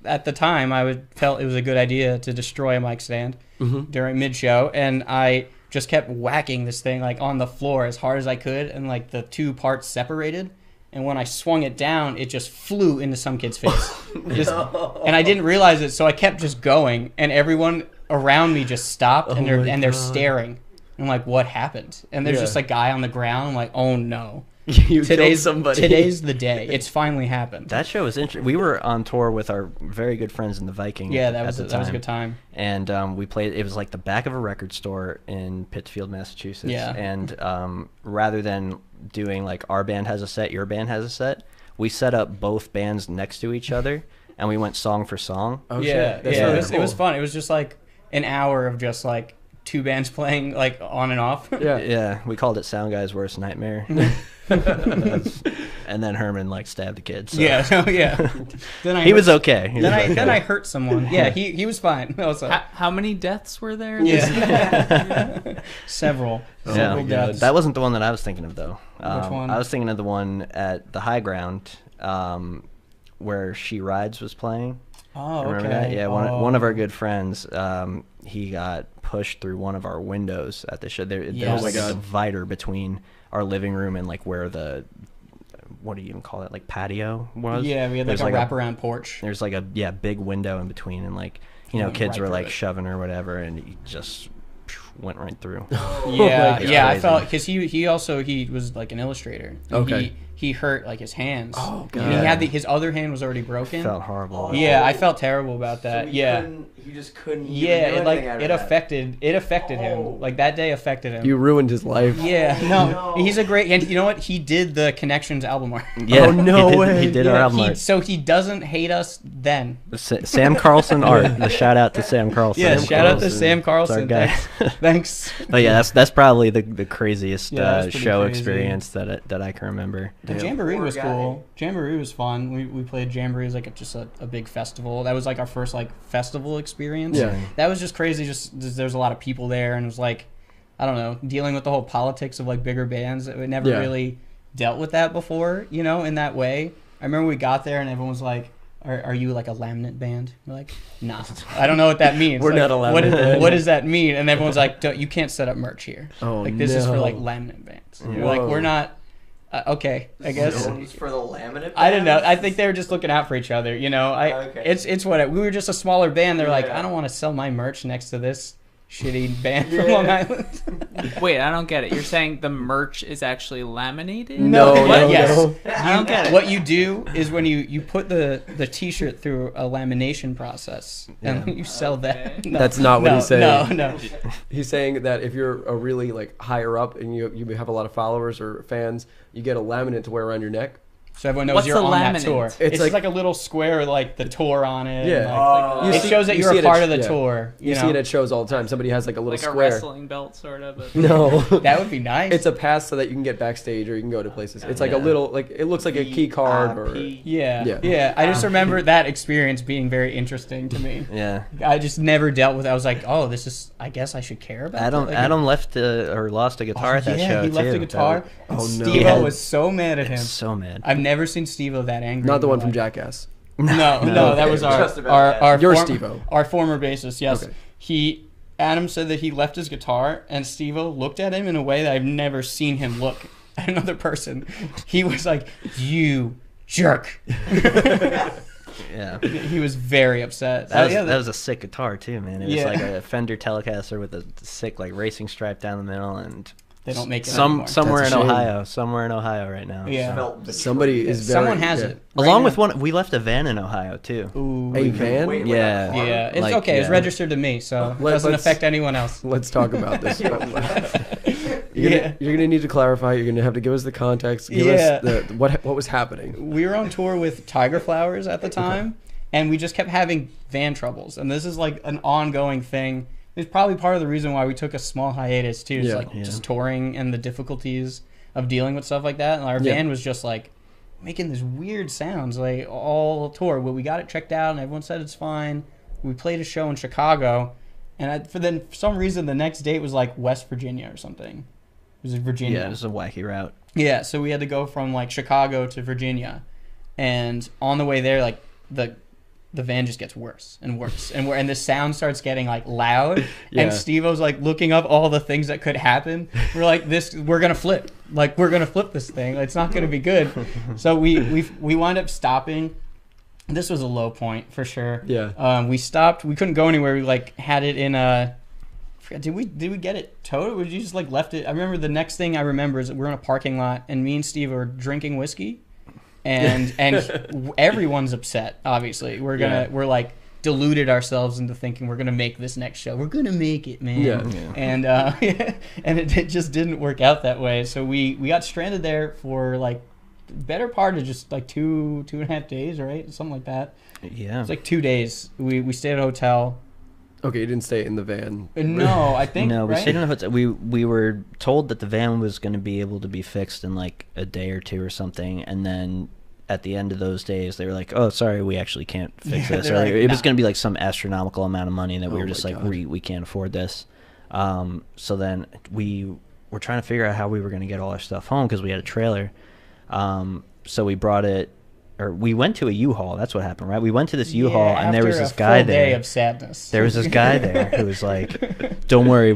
at the time felt it was a good idea to destroy a mic stand Mm-hmm. during mid show, and I just kept whacking this thing like on the floor as hard as I could, and like the two parts separated. And when I swung it down, it just flew into some kid's face. And I didn't realize it, so I kept just going. And everyone around me just stopped, and they're staring. I'm like, what happened? And there's Yeah. just a guy on the ground. I'm like, oh no. You killed somebody. Today's the day. It's finally happened. That show was interesting. We were on tour with our very good friends in the Viking. Yeah, at that was the a time. good time. And we played. It was like the back of a record store in Pittsfield, Massachusetts. Yeah. And rather than doing like our band has a set, your band has a set, we set up both bands next to each other, and we went song for song. Oh, yeah, shit. That's yeah. really It was cool. fun. It was just like an hour of just like two bands playing like on and off. Yeah. Yeah, we called it Sound Guy's Worst Nightmare. And then Herman like stabbed a kid. So. Yeah, so, yeah. Then I He was hurt- okay. He Then was I okay. then I hurt someone. Yeah, he was fine. Also, How many deaths were there? yeah, several Yeah. several deaths. That wasn't the one that I was thinking of, though. Which one? I was thinking of the one at the High Ground, where She Rides was playing. Oh, okay. Remember that? Yeah, Oh. one of our good friends, he got pushed through one of our windows at the show. There Yes. was like Oh my a God. divider between our living room and like where what do you even call it, like patio was. Yeah, we had like There's a like wraparound porch. There's like a big window in between, and like Went kids right were through like it. shoving or whatever, and he just went right through. Yeah, God. yeah. I Crazy. felt because he was like an illustrator. And Okay. He hurt like his hands. Oh, And he God. had his other hand was already broken. Felt horrible. Yeah, I felt terrible about So that. you Yeah. you just couldn't. even Yeah, do it like anything out of it that. affected Oh. him. Like that day affected him. You ruined his life. Yeah, no, No. he's a great. And you know what? He did the Connections album art. Yeah, Oh, no he did, way. He did Yeah, our album he- art. so he doesn't hate us then. Sam Carlson art. The shout out to Sam Carlson. Yeah, Sam shout out to Carlson. Sam It's our Carlson. guy. Thanks. But yeah, that's probably the craziest Yeah, that was pretty show crazy. experience that I can remember. The Yeah. Jamboree Poor was guy. cool. Jamboree was fun. We played Jamboree as like just a big festival. That was like our first like festival experience. Yeah. That was just crazy. Just there's a lot of people there, and it was like, I don't know, dealing with the whole politics of like bigger bands. We never Yeah. really dealt with that before, you know, in that way. I remember we got there and everyone was like, Are you like a laminate band? We're like, nah, I don't know what that means. We're Like, not a laminate band. What does that mean? And everyone's like, you can't set up merch here. Oh, Like this is for no. like laminate bands. Yeah. We're like, Whoa. we're not. Okay, I guess. So it's for the laminate. I don't know. bands? I think they were just looking out for each other. You know, Okay. it's what we were just a smaller band. They're like, Yeah. I don't want to sell my merch next to this shitty band Yeah. from Long Island. Wait, I don't get it. You're saying the merch is actually laminated? No, What? no, Yes. no. I don't get it. What you do is when you put the T-shirt through a lamination process and Yeah. you sell that. Okay. No, That's not what no, he's saying. No, no. He's saying that if you're a really like higher up and you have a lot of followers or fans, you get a laminate to wear around your neck. So everyone knows What's you're the on that laminate? tour. It's It's like- like a little square with like the tour on it. and, Yeah. like, You it see- shows that you you're see a it part at- of the yeah. tour. You know? see it at shows all the time. Somebody has like a little Like a square. wrestling belt, sort of. But No, That would be nice. it's a pass so that you can get backstage or you can go to places. It's like a Yeah. little like it looks like a key card or VIP. Yeah, Yeah. yeah. I just remember that experience being very interesting to me. Yeah. I just never dealt with. I was like, oh, this is. I guess I should care about. Adam that. Like, Adam left or lost a guitar at that yeah, show he too. left the That guitar. Oh, no. Steve-O Yeah. was so mad at him. So mad. I've never seen Steve-O that angry. not the in my one from life. Jackass. No, no, that was our Just about that. Your form- Steve-O. our former bassist. Yes, Okay. Adam said that he left his guitar, and Steve-O looked at him in a way that I've never seen him look at another person. He was like, "You jerk." Yeah. He was very upset. That was, Yeah, that was a sick guitar too, man. It was Yeah. like a Fender Telecaster with a sick like racing stripe down the middle, and they don't make it anymore. somewhere in That's a shame. Ohio, somewhere in Ohio right now. Yeah. Felt betrayed. Somebody is very, Someone has yeah. it. Right Along now. with one, we left a van in Ohio too. Ooh. A van? Wait, Yeah. like a Yeah, farm? it's Like, okay. It's yeah. registered to me, so it Let- doesn't let's- affect anyone else. Let's talk about this. Yeah. You're gonna need to clarify. You're gonna have to give us the context. Give Yeah. us the what was happening. We were on tour with Tiger Flowers at the time, and we just kept having van troubles. And this is like an ongoing thing. It's probably part of the reason why we took a small hiatus too. It's Yeah. like Yeah. just touring and the difficulties of dealing with stuff like that. And our Yeah. van was just like making these weird sounds like all tour. But we got it checked out, and everyone said it's fine. We played a show in Chicago, and for some reason the next date was like West Virginia or something. It was in Virginia. Yeah, it was a wacky route. Yeah, so we had to go from like Chicago to Virginia, and on the way there, like the van just gets worse and worse, and the sound starts getting like loud, Yeah. and Steve-O's like looking up all the things that could happen. We're like, we're gonna flip, like we're gonna flip this thing. It's not gonna be good. So we wound up stopping. This was a low point for sure. Yeah. We stopped. We couldn't go anywhere. We like had it in a. Did we get it towed, or would you just like left it? I remember the next thing I remember is that we're in a parking lot and me and Steve are drinking whiskey, and everyone's upset. Obviously, we're like deluded ourselves into thinking we're gonna make this next show. We're gonna make it, man. Yeah. And and it just didn't work out that way. So we got stranded there for like better part of just like two and a half days, right? Something like that. Yeah. It's like 2 days. We stayed at a hotel. Okay, you didn't stay in the van. No, I think No, we right? stayed in a hotel. We were told that the van was going to be able to be fixed in like a day or two or something, and then at the end of those days, they were like, "Oh, sorry, we actually can't fix Yeah, this." they're Or like, it was "Nah." going to be like some astronomical amount of money that we Oh were just my like, God. we can't afford this. So then we were trying to figure out how we were going to get all our stuff home because we had a trailer. So we brought it or we went to a U-Haul. That's what happened, right? We went to this U-Haul, and there was after this a guy full there. day of sadness. There was this guy there who was like, "Don't worry,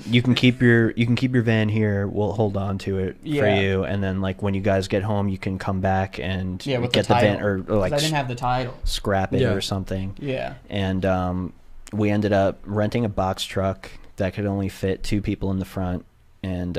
you can keep your van here. We'll hold on to it for Yeah. you, and then like when you guys get home, you can come back and with get the van title. or 'Cause like I didn't have the title. scrap it Yeah. or something." Yeah. And we ended up renting a box truck that could only fit 2 people in the front, and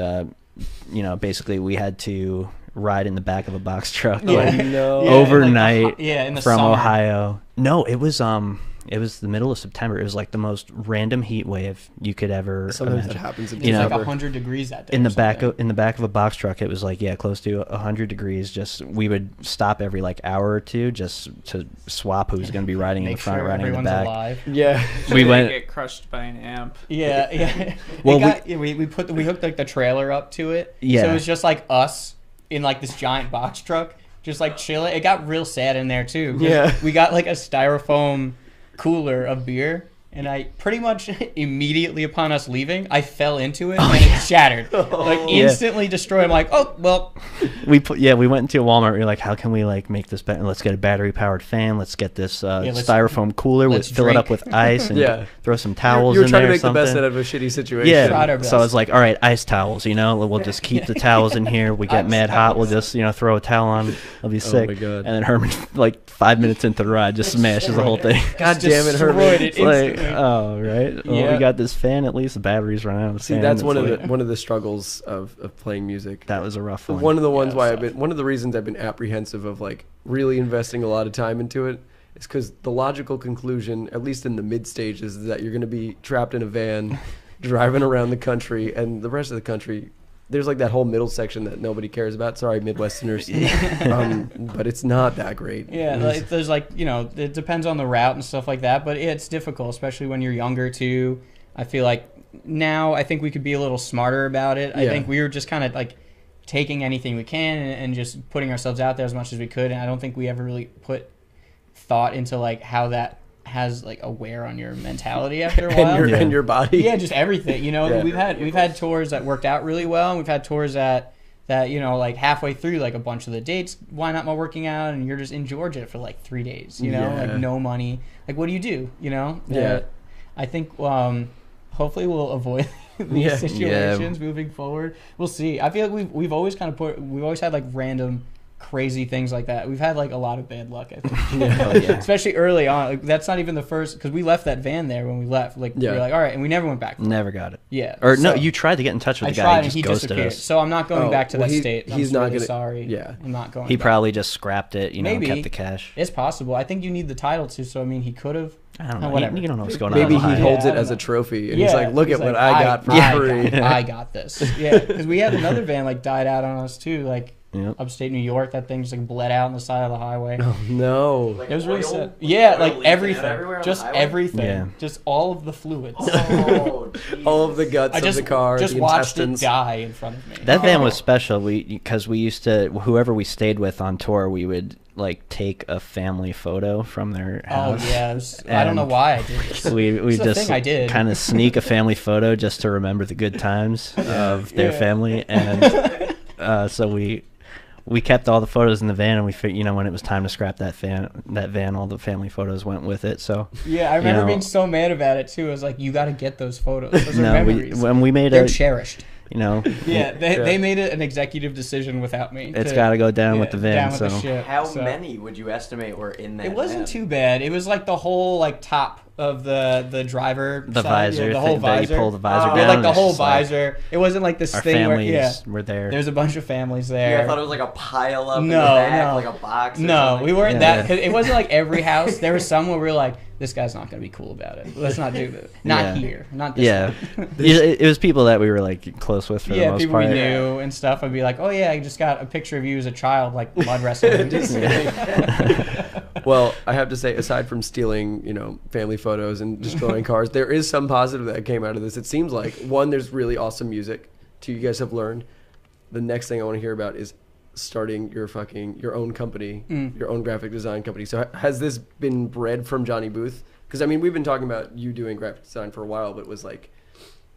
basically we had to ride in the back of a box truck Yeah. like, no. Yeah, overnight in the from summer. Ohio. No, it was the middle of September. It was like the most random heat wave you could ever Sometimes imagine. that happens in It was like December. 100 degrees that day. In or the back something. of a box truck, it was like close to 100 degrees. Just we would stop every like hour or two just to swap who's going to be riding in the Make front, sure riding in the everyone's back. alive. Yeah. So We they went- get crushed by an amp. Yeah, yeah. Well, we hooked like the trailer up to it. Yeah. So it was just like us in like this giant box truck, just like chilling. It got real sad in there too. 'Cause Yeah. We got like a styrofoam cooler of beer. And I pretty much immediately upon us leaving, I fell into it and it shattered. Like Yeah. instantly destroyed. I'm like, oh well. We went into a Walmart. We were like, how can we like make this better? Let's get a battery powered fan. Let's get this let's- styrofoam cooler. let's Fill it up drink. with ice and Yeah. throw some towels You're in trying there to or make the best something. out of a shitty situation. Tried our Yeah. best. So I was like, all right, ice towels. We'll just keep the towels in here. We get Ice mad hot. We'll towels. just throw a towel on. I'll be sick. my God. And then Herman, like 5 minutes into the ride, just smashes the whole thing. God damn it, Destroyed Herman. it It's like, instantly. oh right. Well, Yeah. we got this fan. At least the batteries run out of the See, fan. that's It's one of like- the struggles of playing music. That was a rough one. One of the ones Yeah, why so- one of the reasons I've been apprehensive of like really investing a lot of time into it is because the logical conclusion, at least in the mid stages, is that you're going to be trapped in a van, driving around the country, and the rest of the country. There's like that whole middle section that nobody cares about. Sorry, Midwesterners, but it's not that great. Yeah, like, there's like, it depends on the route and stuff like that, but it's difficult, especially when you're younger too. I feel like now I think we could be a little smarter about it. I Yeah. think we were just kind of like taking anything we can and just putting ourselves out there as much as we could, and I don't think we ever really put thought into like how that has like a wear on your mentality after a while. and Yeah. your body. Yeah, just everything. Yeah. We've had tours that worked out really well, and we've had tours that like halfway through like a bunch of the dates, why not more working out, and you're just in Georgia for like 3 days, Yeah. like no money. Like what do you do? Yeah. I think hopefully we'll avoid these Yeah. situations moving forward. We'll see. I feel like we've always we've always had like random crazy things like that. We've had like a lot of bad luck, I think. Especially early on. Like, that's not even the first, because we left that van there when we left. Like we were like, all right, and we never went back. Never got it. Yeah. Or no, so- you tried to get in touch with I the guy. tried He and just he ghosted disappeared. us. So I'm not going Oh, back to well, that state. he's I'm not really gonna- sorry. yeah. I'm not going. He back. probably just scrapped it. Maybe. Kept the cash. It's possible. I think you need the title too. So I mean, he could have. I don't know. whatever. You don't know what's going on. Maybe in he Ohio. holds Yeah, it I as a don't know. trophy, and he's like, "Look at he's what like, I got for free." I got this. Yeah, because we had another van like died out on us too, like Yep. upstate New York. That thing just like bled out on the side of the highway. Oh no! It was really oil? sad. Yeah, Oil like leaking out everything, everywhere on the just highway? everything, Yeah. just all of the fluids. Oh, All of the guts I of just the car, just the watched intestines. it die in front of me. That van was special. Because we used to, whoever we stayed with on tour, we would like take a family photo from their Oh house. yeah, I don't know And why I did this. We It's a just thing I did. kind of sneak a family photo just to remember the good times of their Yeah. family, and so we kept all the photos in the van, and we figured, when it was time to scrap that van, all the family photos went with it. So Yeah, I remember know- being so mad about it too. I was like, you got to get those photos. Those are no, memories. when we made They're a, cherished. Yeah, Yeah. they made it an executive decision without me. it's got to go down yeah, with the van. down with So the ship. How So- many would you estimate were in that? It wasn't van? too bad. It was like the whole like top of the driver. the side, visor, the whole thing that visor. you pull the visor Oh. down. Yeah, like and the it's whole just like, visor. It wasn't like this our thing where families were there. there's a bunch of families Yeah, there. I thought it was like a pile up in the No, back, no. like a box. Or No, something. we weren't Yeah. that. Cause it wasn't like every house. There was some where we were like, this guy's not gonna be cool about it. Let's not do this. Not Yeah. here. Not this. Yeah, one. it was people that we were like close with for the Yeah, most people part. we knew and stuff. I'd be like, oh yeah, I just got a picture of you as a child, like mud wrestling. Well, I have to say, aside from stealing, family photos and destroying cars, there is some positive that came out of this. It seems like, one, there's really awesome music. Two, you guys have learned. The next thing I want to hear about is starting your own company, your own graphic design company. So has this been bred from Johnny Booth? Because, I mean, we've been talking about you doing graphic design for a while, but it was like,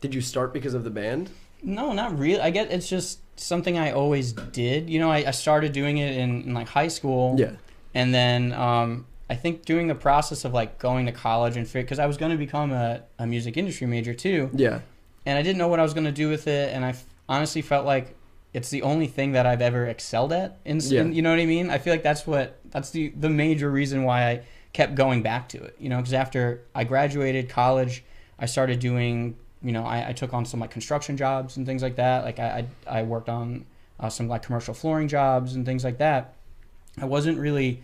did you start because of the band? No, not really. I guess it's just something I always did. I started doing it in like high school. Yeah. And then I think doing the process of like going to college and because I was going to become a music industry major too. Yeah. And I didn't know what I was going to do with it. And I honestly felt like it's the only thing that I've ever excelled at. You know what I mean? I feel like that's the major reason why I kept going back to it. You know, because after I graduated college, I started doing, you know, I took on some like construction jobs and things like that. Like I worked on some like commercial flooring jobs and things like that. I wasn't really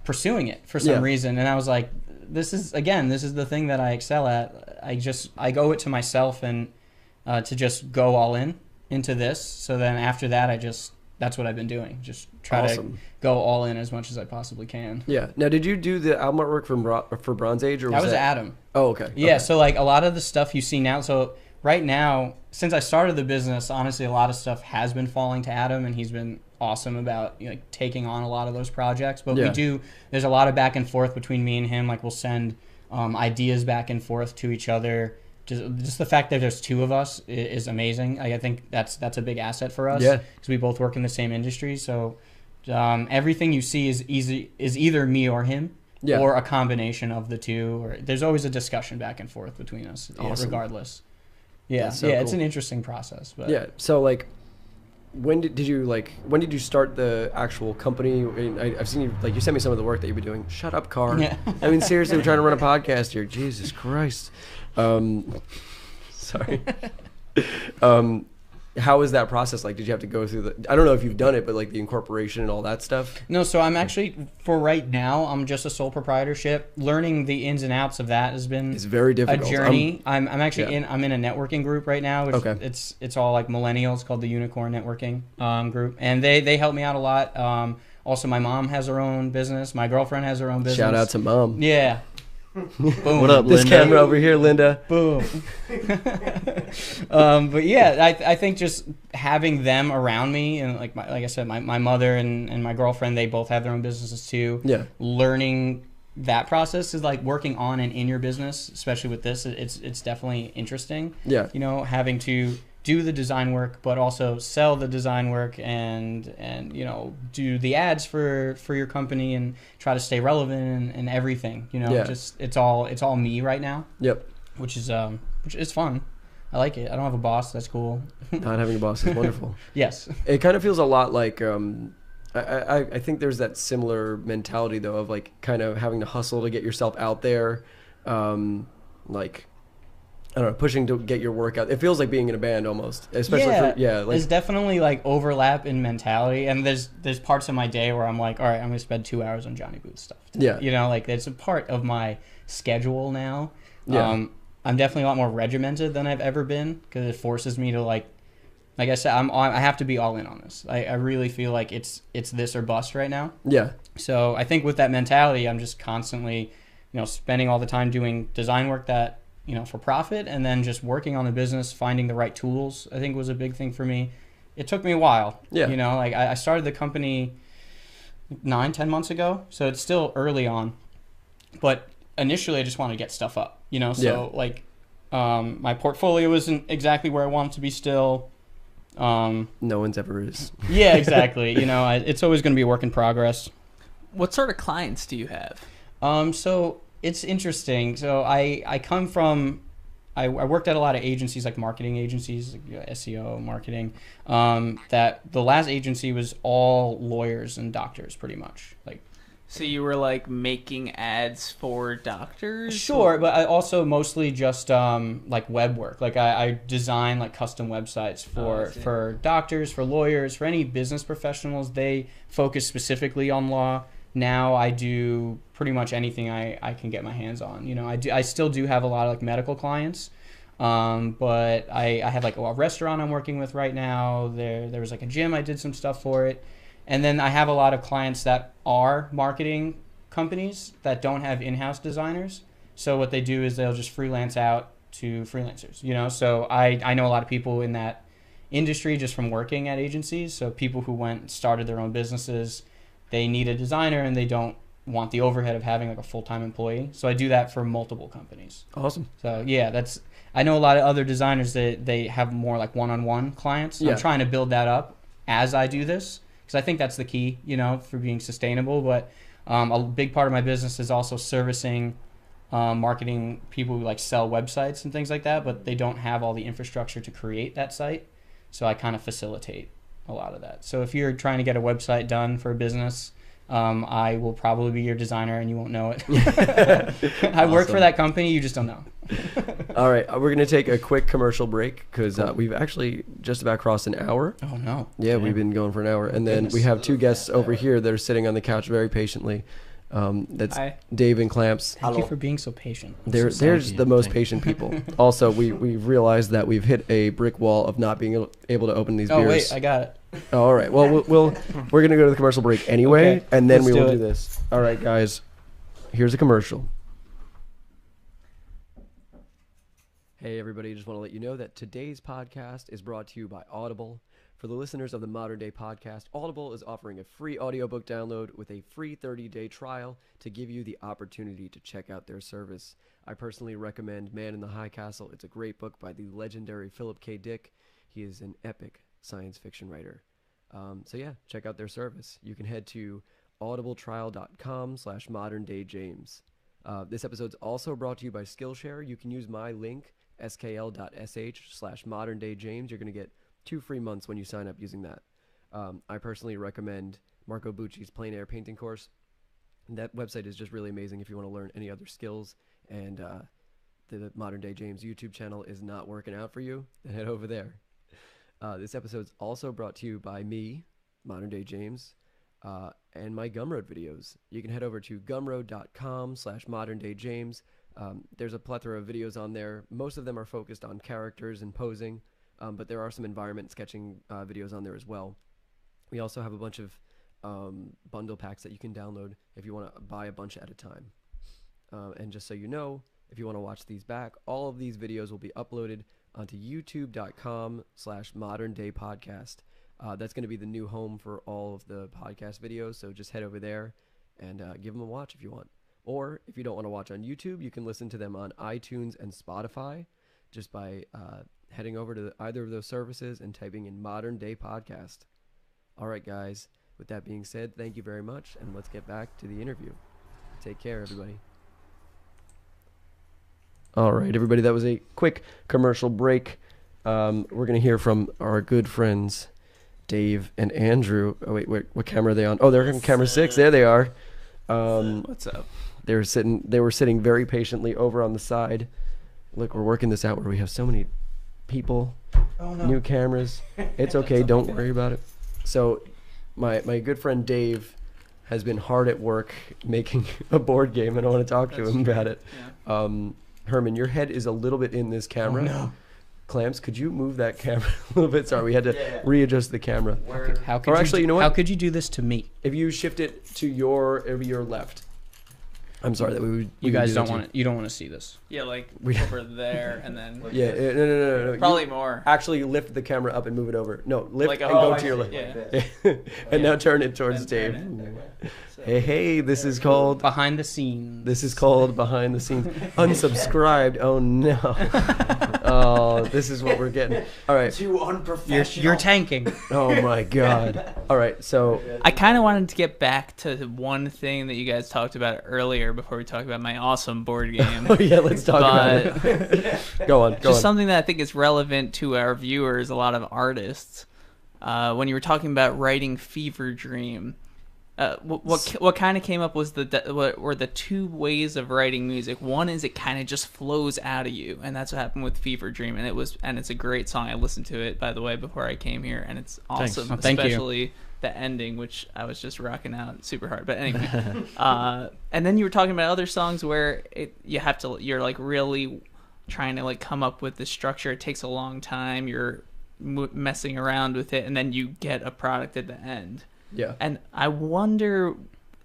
pursuing it for some reason. And I was like, this is the thing that I excel at. I owe it to myself and to just go all into this. So then after that, that's what I've been doing. Just try to go all in as much as I possibly can. Yeah. Now, did you do the album artwork for Bronze Age? Or that was Adam. Oh, okay. Yeah. So like a lot of the stuff you see now. So right now, since I started the business, honestly, a lot of stuff has been falling to Adam, and he's been awesome about, you know, like taking on a lot of those projects. But there's a lot of back and forth between me and him. Like we'll send ideas back and forth to each other. Just the fact that there's two of us is amazing. I think that's a big asset for us. Yeah. Because we both work in the same industry. So everything you see is either me or him. Yeah. Or a combination of the two. Or there's always a discussion back and forth between us, regardless. Yeah. So cool. It's an interesting process. But yeah. So like, when did you start the actual company? I've seen you, like, you sent me some of the work that you've been doing. Shut up, Carr. Yeah. I mean, seriously, we're trying to run a podcast here. Jesus Christ. Sorry. How is that process like? Did you have to go through I don't know if you've done it, but like the incorporation and all that stuff? No, so I'm actually, for right now, I'm just a sole proprietorship. Learning the ins and outs of that has been it's very difficult. A journey. I'm actually I'm in a networking group right now, which it's all like millennials, called the Unicorn Networking group, and they help me out a lot. Also, my mom has her own business. My girlfriend has her own business. Shout out to mom. Yeah. Boom. What up, Linda? This camera over here, Linda. Boom. But yeah, I think just having them around me, and like I said, my mother and my girlfriend, they both have their own businesses too. Yeah. Learning that process is like working on and in your business, especially with this. It's definitely interesting. Yeah. You know, having to do the design work, but also sell the design work and you know, do the ads for your company and try to stay relevant and everything. You know, just it's all me right now. Yep. Which is fun. I like it. I don't have a boss. That's cool. Not having a boss is wonderful. Yes. It kind of feels a lot like I think there's that similar mentality though of like kind of having to hustle to get yourself out there, like. I don't know, pushing to get your work out. It feels like being in a band almost, especially there's definitely like overlap in mentality, and there's parts of my day where I'm like, all right, I'm gonna spend 2 hours on Johnny Booth stuff today. Yeah, you know, like it's a part of my schedule now. Yeah, I'm definitely a lot more regimented than I've ever been because it forces me to like I said, I have to be all in on this. I really feel like it's this or bust right now. Yeah. So I think with that mentality, I'm just constantly, you know, spending all the time doing design work that, you know, for profit, and then just working on the business, finding the right tools, I think was a big thing for me. It took me a while. Yeah. You know, like I started the company 9-10 months ago, so it's still early on. But initially I just wanted to get stuff up, you know, so like my portfolio isn't exactly where I want it to be still. No one's ever is. Yeah, exactly. You know, it's always going to be a work in progress. What sort of clients do you have? So it's interesting. So I come from, I worked at a lot of agencies, like marketing agencies, like SEO, marketing. That the last agency was all lawyers and doctors, pretty much. Like, so you were like making ads for doctors? Sure, but I also mostly just like web work. Like I design like custom websites for doctors, for lawyers, for any business professionals. They focus specifically on law. Now I do pretty much anything I can get my hands on. You know, I still do have a lot of like medical clients, but I have like a restaurant I'm working with right now. There was like a gym, I did some stuff for it, and then I have a lot of clients that are marketing companies that don't have in-house designers. So what they do is they'll just freelance out to freelancers. You know, so I know a lot of people in that industry just from working at agencies. So people who went and started their own businesses. They need a designer and they don't want the overhead of having like a full-time employee. So I do that for multiple companies. Awesome. So yeah, I know a lot of other designers that they have more like one-on-one clients. Yeah. I'm trying to build that up as I do this because because I think that's the key, for being sustainable. But a big part of my business is also servicing marketing people who like sell websites and things like that, but they don't have all the infrastructure to create that site. So I kind of facilitate a lot of that. So if you're trying to get a website done for a business, I will probably be your designer and you won't know it. I work for that company, you just don't know. All right, we're going to take a quick commercial break because we've actually just about crossed an hour. Oh, no. Yeah, we've been going for an hour. And then we have two guests over here that are sitting on the couch very patiently. That's Hi. Dave and Clamps. Thank you for being so patient. They're the most patient people. Also, we've realized that we've hit a brick wall of not being able to open these beers. Oh, wait, I got it. Oh, all right. Well, we're going to go to the commercial break anyway, Okay, and then let's we will do do it. this. All right, guys. Here's a commercial. Hey, everybody. Just want to let you know that today's podcast is brought to you by Audible. For the listeners of the Modern Day Podcast, Audible is offering a free audiobook download with a free 30-day trial to give you the opportunity to check out their service. I personally recommend Man in the High Castle. It's a great book by the legendary Philip K. Dick. He is an epic science fiction writer. So yeah, check out their service. You can head to audibletrial.com/moderndayjames. This episode's also brought to you by Skillshare. You can use my link, skl.sh/moderndayjames. You're going to get 2 free months when you sign up using that. I personally recommend Marco Bucci's Plein Air Painting course. That website is just really amazing if you want to learn any other skills. And the Modern Day James YouTube channel is not working out for you, then head over there. This episode's also brought to you by me, Modern Day James, and my Gumroad videos. You can head over to gumroad.com/moderndayjames. There's a plethora of videos on there. Most of them are focused on characters and posing, but there are some environment sketching videos on there as well. We also have a bunch of bundle packs that you can download if you want to buy a bunch at a time. And just so you know, if you want to watch these back, all of these videos will be uploaded onto youtube.com/moderndaypodcast. That's going to be the new home for all of the podcast videos, so just head over there and give them a watch if you want. Or if you don't want to watch on YouTube, you can listen to them on iTunes and Spotify just by heading over to either of those services and typing in Modern Day Podcast. All right, guys. With that being said, thank you very much, and let's get back to the interview. Take care, everybody. All right, everybody. That was a quick commercial break. We're going to hear from our good friends, Dave and Andrew. Oh, wait, what camera are they on? Oh, they're on camera 6. There they are. What's up? They were sitting very patiently over on the side. Look, we're working this out where we have so many people, new cameras. It's okay. Don't worry about it. So my good friend Dave has been hard at work making a board game, and I want to talk to him about it. Yeah. Herman, your head is a little bit in this camera. Oh, no. Clamps, could you move that camera a little bit? Sorry, we had to readjust the camera. How could Or actually, you know what? How could you do this to me? If you shift it to your left. I'm sorry that we would. You guys don't want it. You don't want to see this. Yeah, like We- over there and then Yeah, no. probably You more. actually lift the camera up and move it over. No, lift Like a- and oh, go I to your see, left. yeah. And now turn it towards And Dave. turn it. So- Hey, this is called Behind the scenes. behind the scenes. Unsubscribed. Oh no. Oh, this is what we're getting. All right. Too unprofessional. You're tanking. Oh my God. All right. So I kind of wanted to get back to one thing that you guys talked about earlier before we talked about my awesome board game. oh yeah, let's talk about it. Go on. Just something that I think is relevant to our viewers, a lot of artists. When you were talking about writing Fever Dream, what kind of came up was what were the two ways of writing music. One is it kind of just flows out of you, and that's what happened with Fever Dream, and it's a great song. I listened to it, by the way, before I came here, and it's awesome. Oh, thank you. Especially the ending, which I was just rocking out super hard. But anyway, and then you were talking about other songs where you're like really trying to like come up with the structure. It takes a long time. You're messing around with it, and then you get a product at the end. Yeah. And I wonder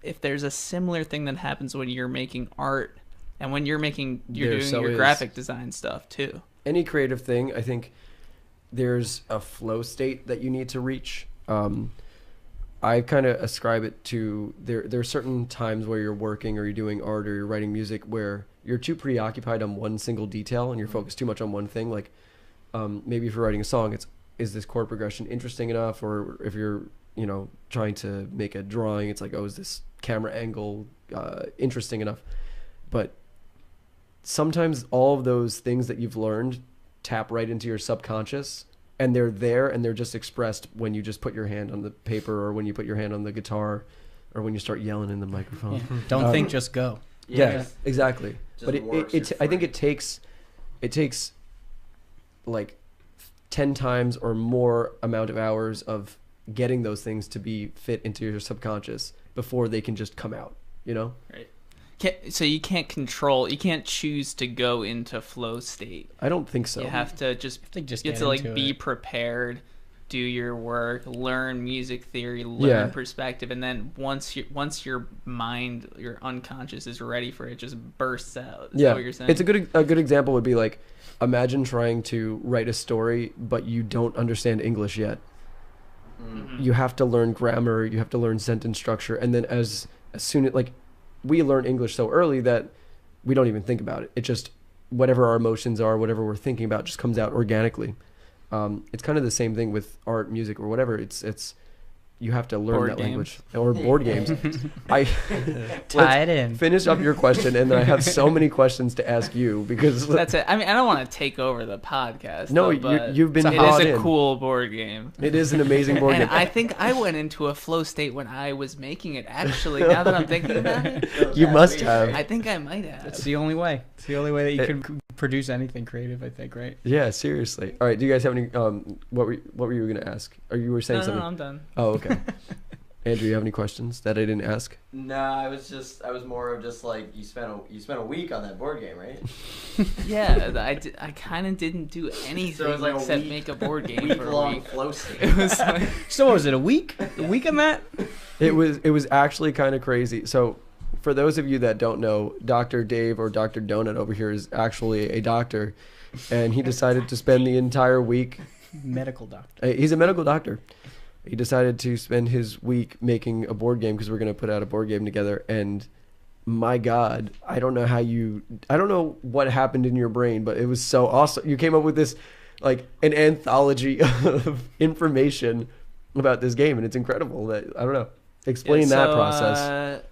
if there's a similar thing that happens when you're making art and when you're doing your graphic design stuff too. Any creative thing, I think there's a flow state that you need to reach. I kind of ascribe it to there are certain times where you're working or you're doing art or you're writing music where you're too preoccupied on one single detail and you're focused too much on one thing. Like maybe if you're writing a song, is this chord progression interesting enough? Or if you're you know, trying to make a drawing. It's like, oh, is this camera angle interesting enough? But sometimes all of those things that you've learned tap right into your subconscious, and they're there, and they're just expressed when you just put your hand on the paper, or when you put your hand on the guitar, or when you start yelling in the microphone. Yeah. Don't think, just go. Yeah, exactly. Just But I think it takes like 10 times or more amount of hours of getting those things to be fit into your subconscious before they can just come out, you know? Right. So you can't choose to go into flow state. I don't think so. You have to just you have to like be prepared, do your work, learn music theory, learn perspective, and then once your mind, your unconscious is ready for it, just bursts out. Is that what you're saying? It's a good example would be like, imagine trying to write a story but you don't understand English yet. Mm-hmm. You have to learn grammar, you have to learn sentence structure, and then as soon as, like, we learn English so early that we don't even think about it. It just, whatever our emotions are, whatever we're thinking about, just comes out organically. It's kind of the same thing with art, music, or whatever. It's you have to learn that language, or board games. Tie it in. Finish up your question, and then I have so many questions to ask you because that's it. I mean, I don't want to take over the podcast. No, though, you've been. It is a cool board game. It is an amazing board game. I think I went into a flow state when I was making it. Actually, now that I'm thinking about it, you must have. I think I might have. It's the only way. It's the only way that you can produce anything creative, I think, right? Yeah, seriously. All right, do you guys have any? What were you going to ask? Or you were saying something? No, I'm done. Oh, okay. Andrew, you have any questions that I didn't ask? No, I was more of just like, you spent a week on that board game, right? Yeah, I kind of didn't do anything like except make a board game for a long week. flow state. It was like, So what was it, a week? A week on that? It was actually kind of crazy. So for those of you that don't know, Dr. Dave, or Dr. Donut over here, is actually a doctor, and he decided to spend the entire week. Medical doctor. He's a medical doctor. He decided to spend his week making a board game because we're going to put out a board game together. And my God, I don't know what happened in your brain, but it was so awesome. You came up with this, like, an anthology of information about this game, and it's incredible. That, I don't know. Explain that process.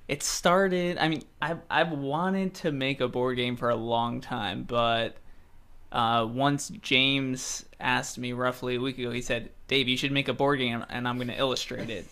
It started, I mean, I've wanted to make a board game for a long time, but once James asked me roughly a week ago, he said, Dave, you should make a board game and I'm going to illustrate it.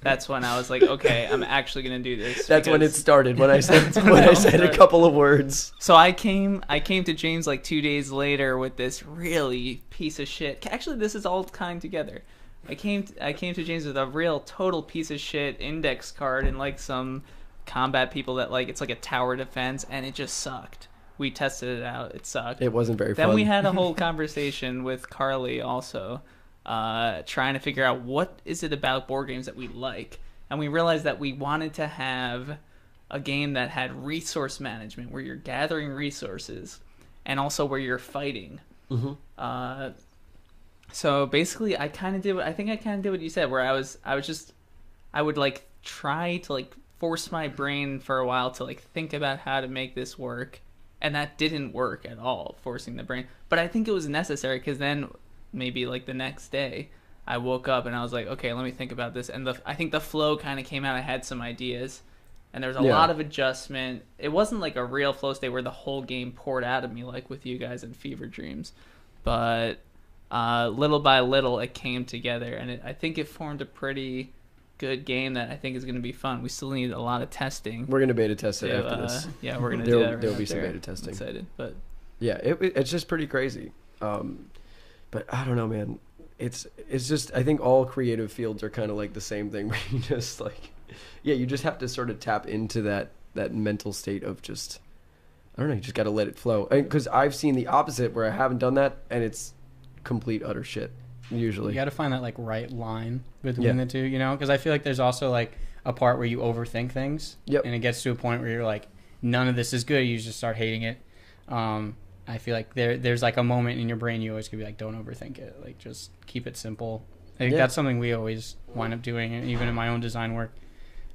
That's when I was like, okay, I'm actually going to do this. That's when it started, when I said a couple of words. So I came to James like 2 days later with this really piece of shit. Actually, this is all kind together. I came to James with a real total piece of shit index card and like some combat people that, like, it's like a tower defense, and it just sucked. We tested it out. It sucked. It wasn't very fun. Then we had a whole conversation with Carly also, trying to figure out what is it about board games that we like. And we realized that we wanted to have a game that had resource management, where you're gathering resources, and also where you're fighting. Mm-hmm. So basically, I kind of did what you said, where I would like try to like force my brain for a while to like think about how to make this work. And that didn't work at all, forcing the brain. But I think it was necessary, because then maybe like the next day I woke up and I was like, okay, let me think about this. And I think the flow kind of came out. I had some ideas, and there was a lot of adjustment. It wasn't like a real flow state where the whole game poured out of me like with you guys in Fever Dreams. But little by little it came together, and I think it formed a pretty good game that I think is going to be fun. We still need a lot of testing. We're going to beta test it after this. Yeah, we're going to do that. There'll be some beta testing. I'm excited, but yeah, it's just pretty crazy. But I don't know, man. It's just, I think all creative fields are kind of like the same thing, where you just like, you just have to sort of tap into that mental state of just, I don't know, you just got to let it flow. Because I've seen the opposite, where I haven't done that, and it's complete utter shit. Usually you got to find that like right line between the two, you know, because I feel like there's also like a part where you overthink things, and it gets to a point where you're like, none of this is good, you just start hating it. I feel like there's like a moment in your brain you always could be like, don't overthink it, like just keep it simple. I think that's something we always wind up doing, and even in my own design work,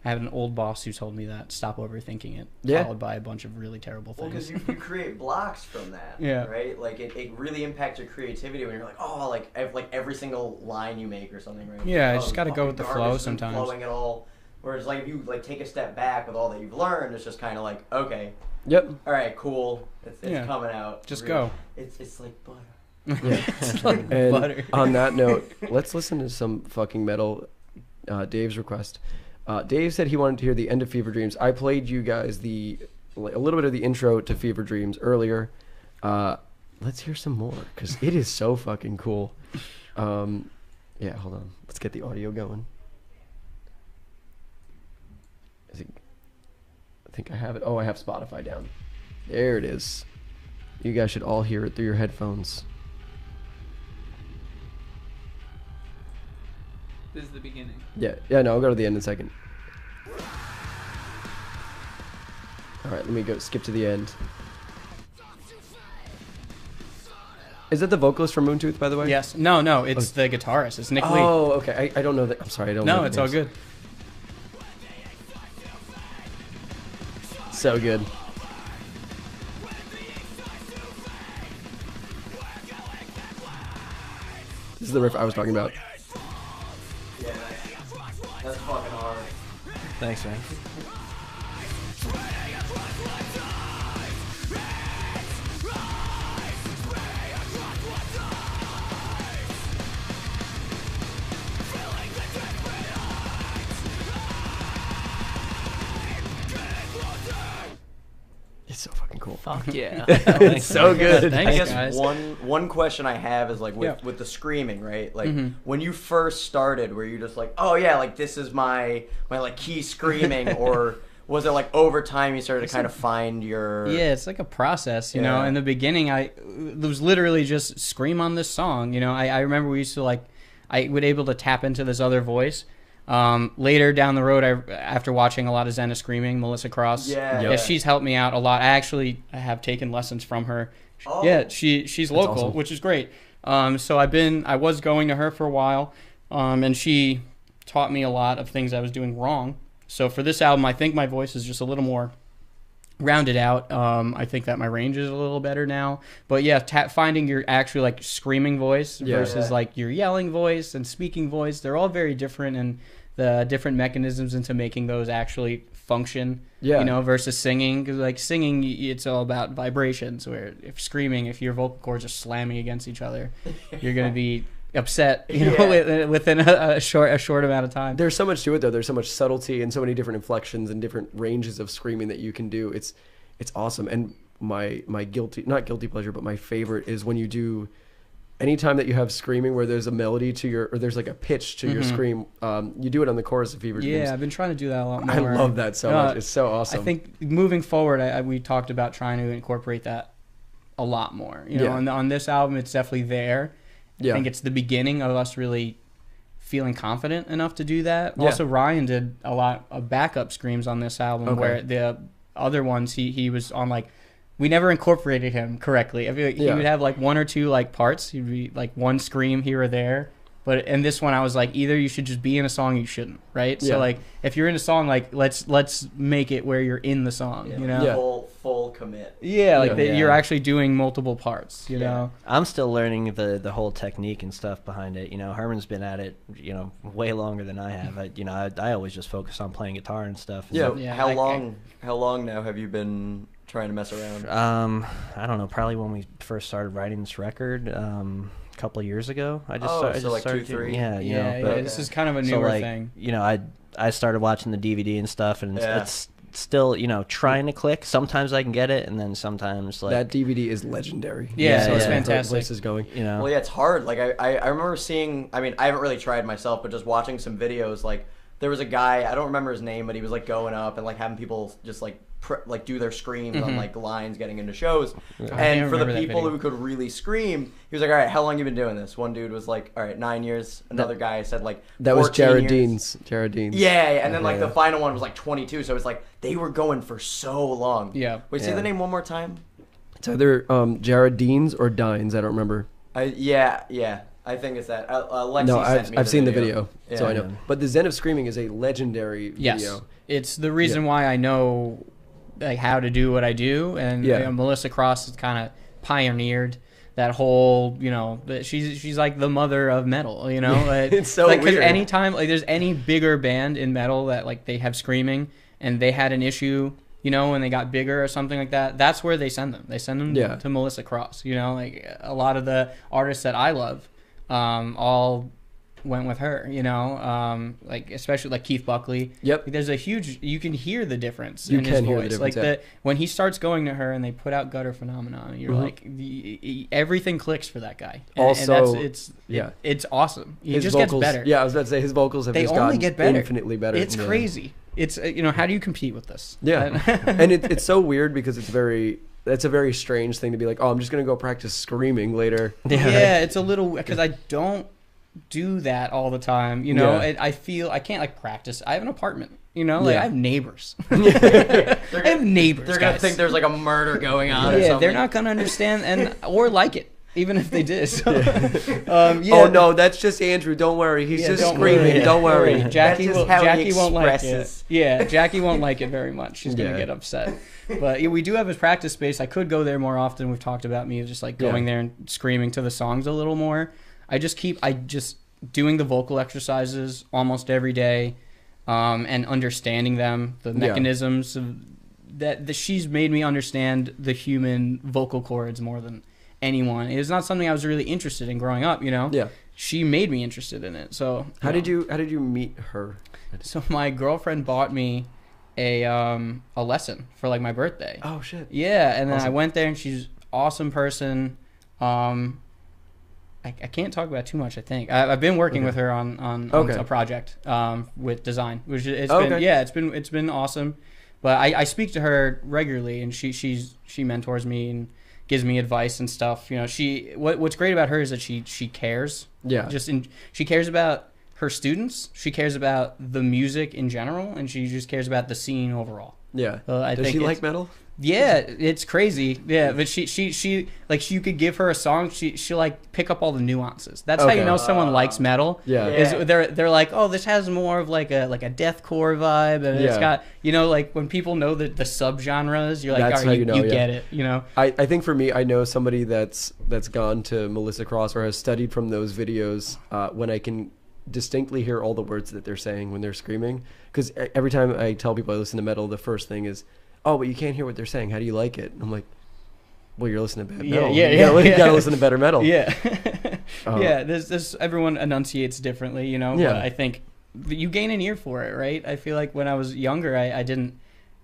I had an old boss who told me that stop overthinking it, Yeah. followed by a bunch of really terrible Well, things. because you create blocks from that, Yeah. right? Like it really impacts your creativity when you're like, oh, like every single line you make or something, right? Yeah, oh, just gotta go with the garbage flow isn't sometimes. Flowing at all. Whereas like if you like take a step back with all that you've learned, it's just kind of like, okay, Yep. all right, cool, it's Yeah. coming out. Just Really- go. It's like butter. Yeah. It's like And butter. on that note, let's listen to some fucking metal. Dave's request. Dave said he wanted to hear the end of Fever Dreams. I played you guys a little bit of the intro to Fever Dreams earlier. Let's hear some more because it is so fucking cool. Yeah, hold on. Let's get the audio going. I think I have it. Oh, I have Spotify down. There it is. You guys should all hear it through your headphones. This is the beginning. Yeah, no, I'll go to the end in a second. All right, let me go skip to the end. Is that the vocalist from Moontooth, by the way? Yes. No, it's the guitarist. It's Nick Lee. Oh, okay. I don't know that. I'm sorry, I don't know. No, the it's all names. good. So good. This is the riff I was talking about. Yeah, that's fucking hard. Thanks, man. It's so fucking cool. Fuck yeah. It's so good. Thanks, I guess guys. one question I have is like with the screaming, right? Like when you first started, were you just like, oh yeah, like this is my like key screaming, or was it like over time you started to kind of find your? Yeah, it's like a process, you know. Yeah. In the beginning, it was literally just scream on this song. You know, I remember we used to I would able to tap into this other voice. Later down the road, after watching a lot of Zenna Screaming, Melissa Cross, Yeah. she's helped me out a lot. I have taken lessons from her. Oh. Yeah, she's local, awesome. which is great. So I was going to her for a while, and she taught me a lot of things I was doing wrong. So for this album, I think my voice is just a little more rounded out. I think that my range is a little better now. But yeah, finding your actual like screaming voice versus like your yelling voice and speaking voice, they're all very different, and the different mechanisms into making those actually function. Yeah. You know, versus singing, because like singing, it's all about vibrations. Where if screaming, if your vocal cords are slamming against each other, you're gonna be upset, you know, within a short amount of time. There's so much to it though. There's so much subtlety and so many different inflections and different ranges of screaming that you can do. It's awesome. And my not guilty pleasure, but my favorite is when you do anytime that you have screaming where there's a melody to or there's like a pitch to your scream. You do it on the chorus of Fever Dreams. Yeah, I've been trying to do that a lot I more. love that so much. It's so awesome. I think moving forward, we talked about trying to incorporate that a lot more. You know, Yeah. on this album, it's definitely there. Yeah. I think it's the beginning of us really feeling confident enough to do that. Yeah. Also, Ryan did a lot of backup screams on this album, Okay. where the other ones he was on like. We never incorporated him correctly. I feel like he would have like one or two like parts. He'd be like one scream here or there. But in this one, I was like, either you should just be in a song, or you shouldn't, right? Yeah. So like, if you're in a song, like let's make it where you're in the song, you know? Yeah. Full commit. Yeah, like Yeah. that you're actually doing multiple parts, you know? I'm still learning the whole technique and stuff behind it. You know, Herman's been at it, you know, way longer than I have. I always just focus on playing guitar and stuff. So Yeah, how long now have you been trying to mess around? I don't know. Probably when we first started writing this record, a couple of years ago. I just like started 2, 3? Yeah, you know, Yeah, but- this is kind of a so, newer like, thing. You know, I started watching the DVD and stuff, and Yeah. it's still, you know, trying to click. Sometimes I can get it, and then sometimes like that DVD is legendary. Yeah, it's Where fantastic. the voice is going. you know. Well, yeah, it's hard. Like I remember seeing. I mean, I haven't really tried myself, but just watching some videos. Like there was a guy. I don't remember his name, but he was like going up and like having people just like do their screams on like lines getting into shows. I And for the remember that people video. who could really scream, he was like, "All right, how long you been doing this?" One dude was like, "All right, 9 years." Another guy said like That was 14 Jared years. Dean's. Jared Dean's. Yeah, and then like Yeah. the final one was like 22. So it's like they were going for so long. Yeah. Wait, say Yeah. the name one more time. It's either Jared Dean's or Dines. I don't remember. Yeah. I think it's that. Lexi No, sent me I've seen the video. video, so I know. But the Zen of Screaming is a legendary Yes, video. it's the reason why I know like how to do what I do, and Yeah. you know, Melissa Cross has kind of pioneered that whole, you know, she's like the mother of metal, you know. Like, It's so like, 'cause weird. anytime like there's any bigger band in metal that like they have screaming and they had an issue, you know, and they got bigger or something like that, that's where they send them. They send them to Melissa Cross, you know. Like a lot of the artists that I love all went with her, you know, like especially like Keith Buckley. Yep. There's a huge, you can hear the difference You in can his hear the voice. difference, Like when he starts going to her and they put out Gutter Phenomenon, you're like, everything clicks for that guy. And Also, that's, it's awesome. He His just vocals, gets better. Yeah, I was about to say his vocals have They just only gotten get better. infinitely better. It's crazy. It's, you know, how do you compete with this? Yeah, and it's so weird because it's a very strange thing to be like, oh, I'm just gonna go practice screaming later. Yeah, it's a little, because I don't do that all the time, you know. I feel I can't like practice. I have an apartment, you know, like I have neighbors. I have neighbors. They're gonna guys. think there's like a murder going on. Or Yeah, something. they're not gonna understand or like it, even if they did. So, Oh no, that's just Andrew. Don't worry, he's just don't screaming. worry. Don't worry. Jackie That's just how he Jackie won't like it. expresses. Yeah, Jackie won't like it very much. She's gonna Yeah. get upset. But yeah, we do have a practice space. I could go there more often. We've talked about me just like going there and screaming to the songs a little more. I just doing the vocal exercises almost every day, and understanding them, the mechanisms of that. She's made me understand the human vocal cords more than anyone. It's not something I was really interested in growing up, you know. Yeah. She made me interested in it. So How did you meet her? So my girlfriend bought me a lesson for like my birthday. Oh shit. Yeah, and then Awesome. I went there and she's an awesome person. I can't talk about it too much. I think I've been working with her on a project with design, which it's been awesome. But I speak to her regularly, and she mentors me and gives me advice and stuff. You know, what's great about her is that she cares. Yeah. She cares about her students. She cares about the music in general, and she just cares about the scene overall. Yeah. I Does think she like metal? Yeah, it's crazy. Yeah, but she like you could give her a song, she'll like pick up all the nuances. That's how you know someone likes metal. Yeah. Is they're like, oh, this has more of like a deathcore vibe, and it's got, you know, like when people know the subgenres, you're like, That's all how right, you know, you get it, you know. I think for me, I know somebody that's gone to Melissa Cross or has studied from those videos when I can distinctly hear all the words that they're saying when they're screaming. Because every time I tell people I listen to metal, the first thing is, oh, but you can't hear what they're saying. How do you like it? And I'm like, well, you're listening to bad metal. You gotta listen to better metal. Yeah. Yeah, there's everyone enunciates differently, you know. Yeah. But I think you gain an ear for it, right? I feel like when I was younger, I didn't.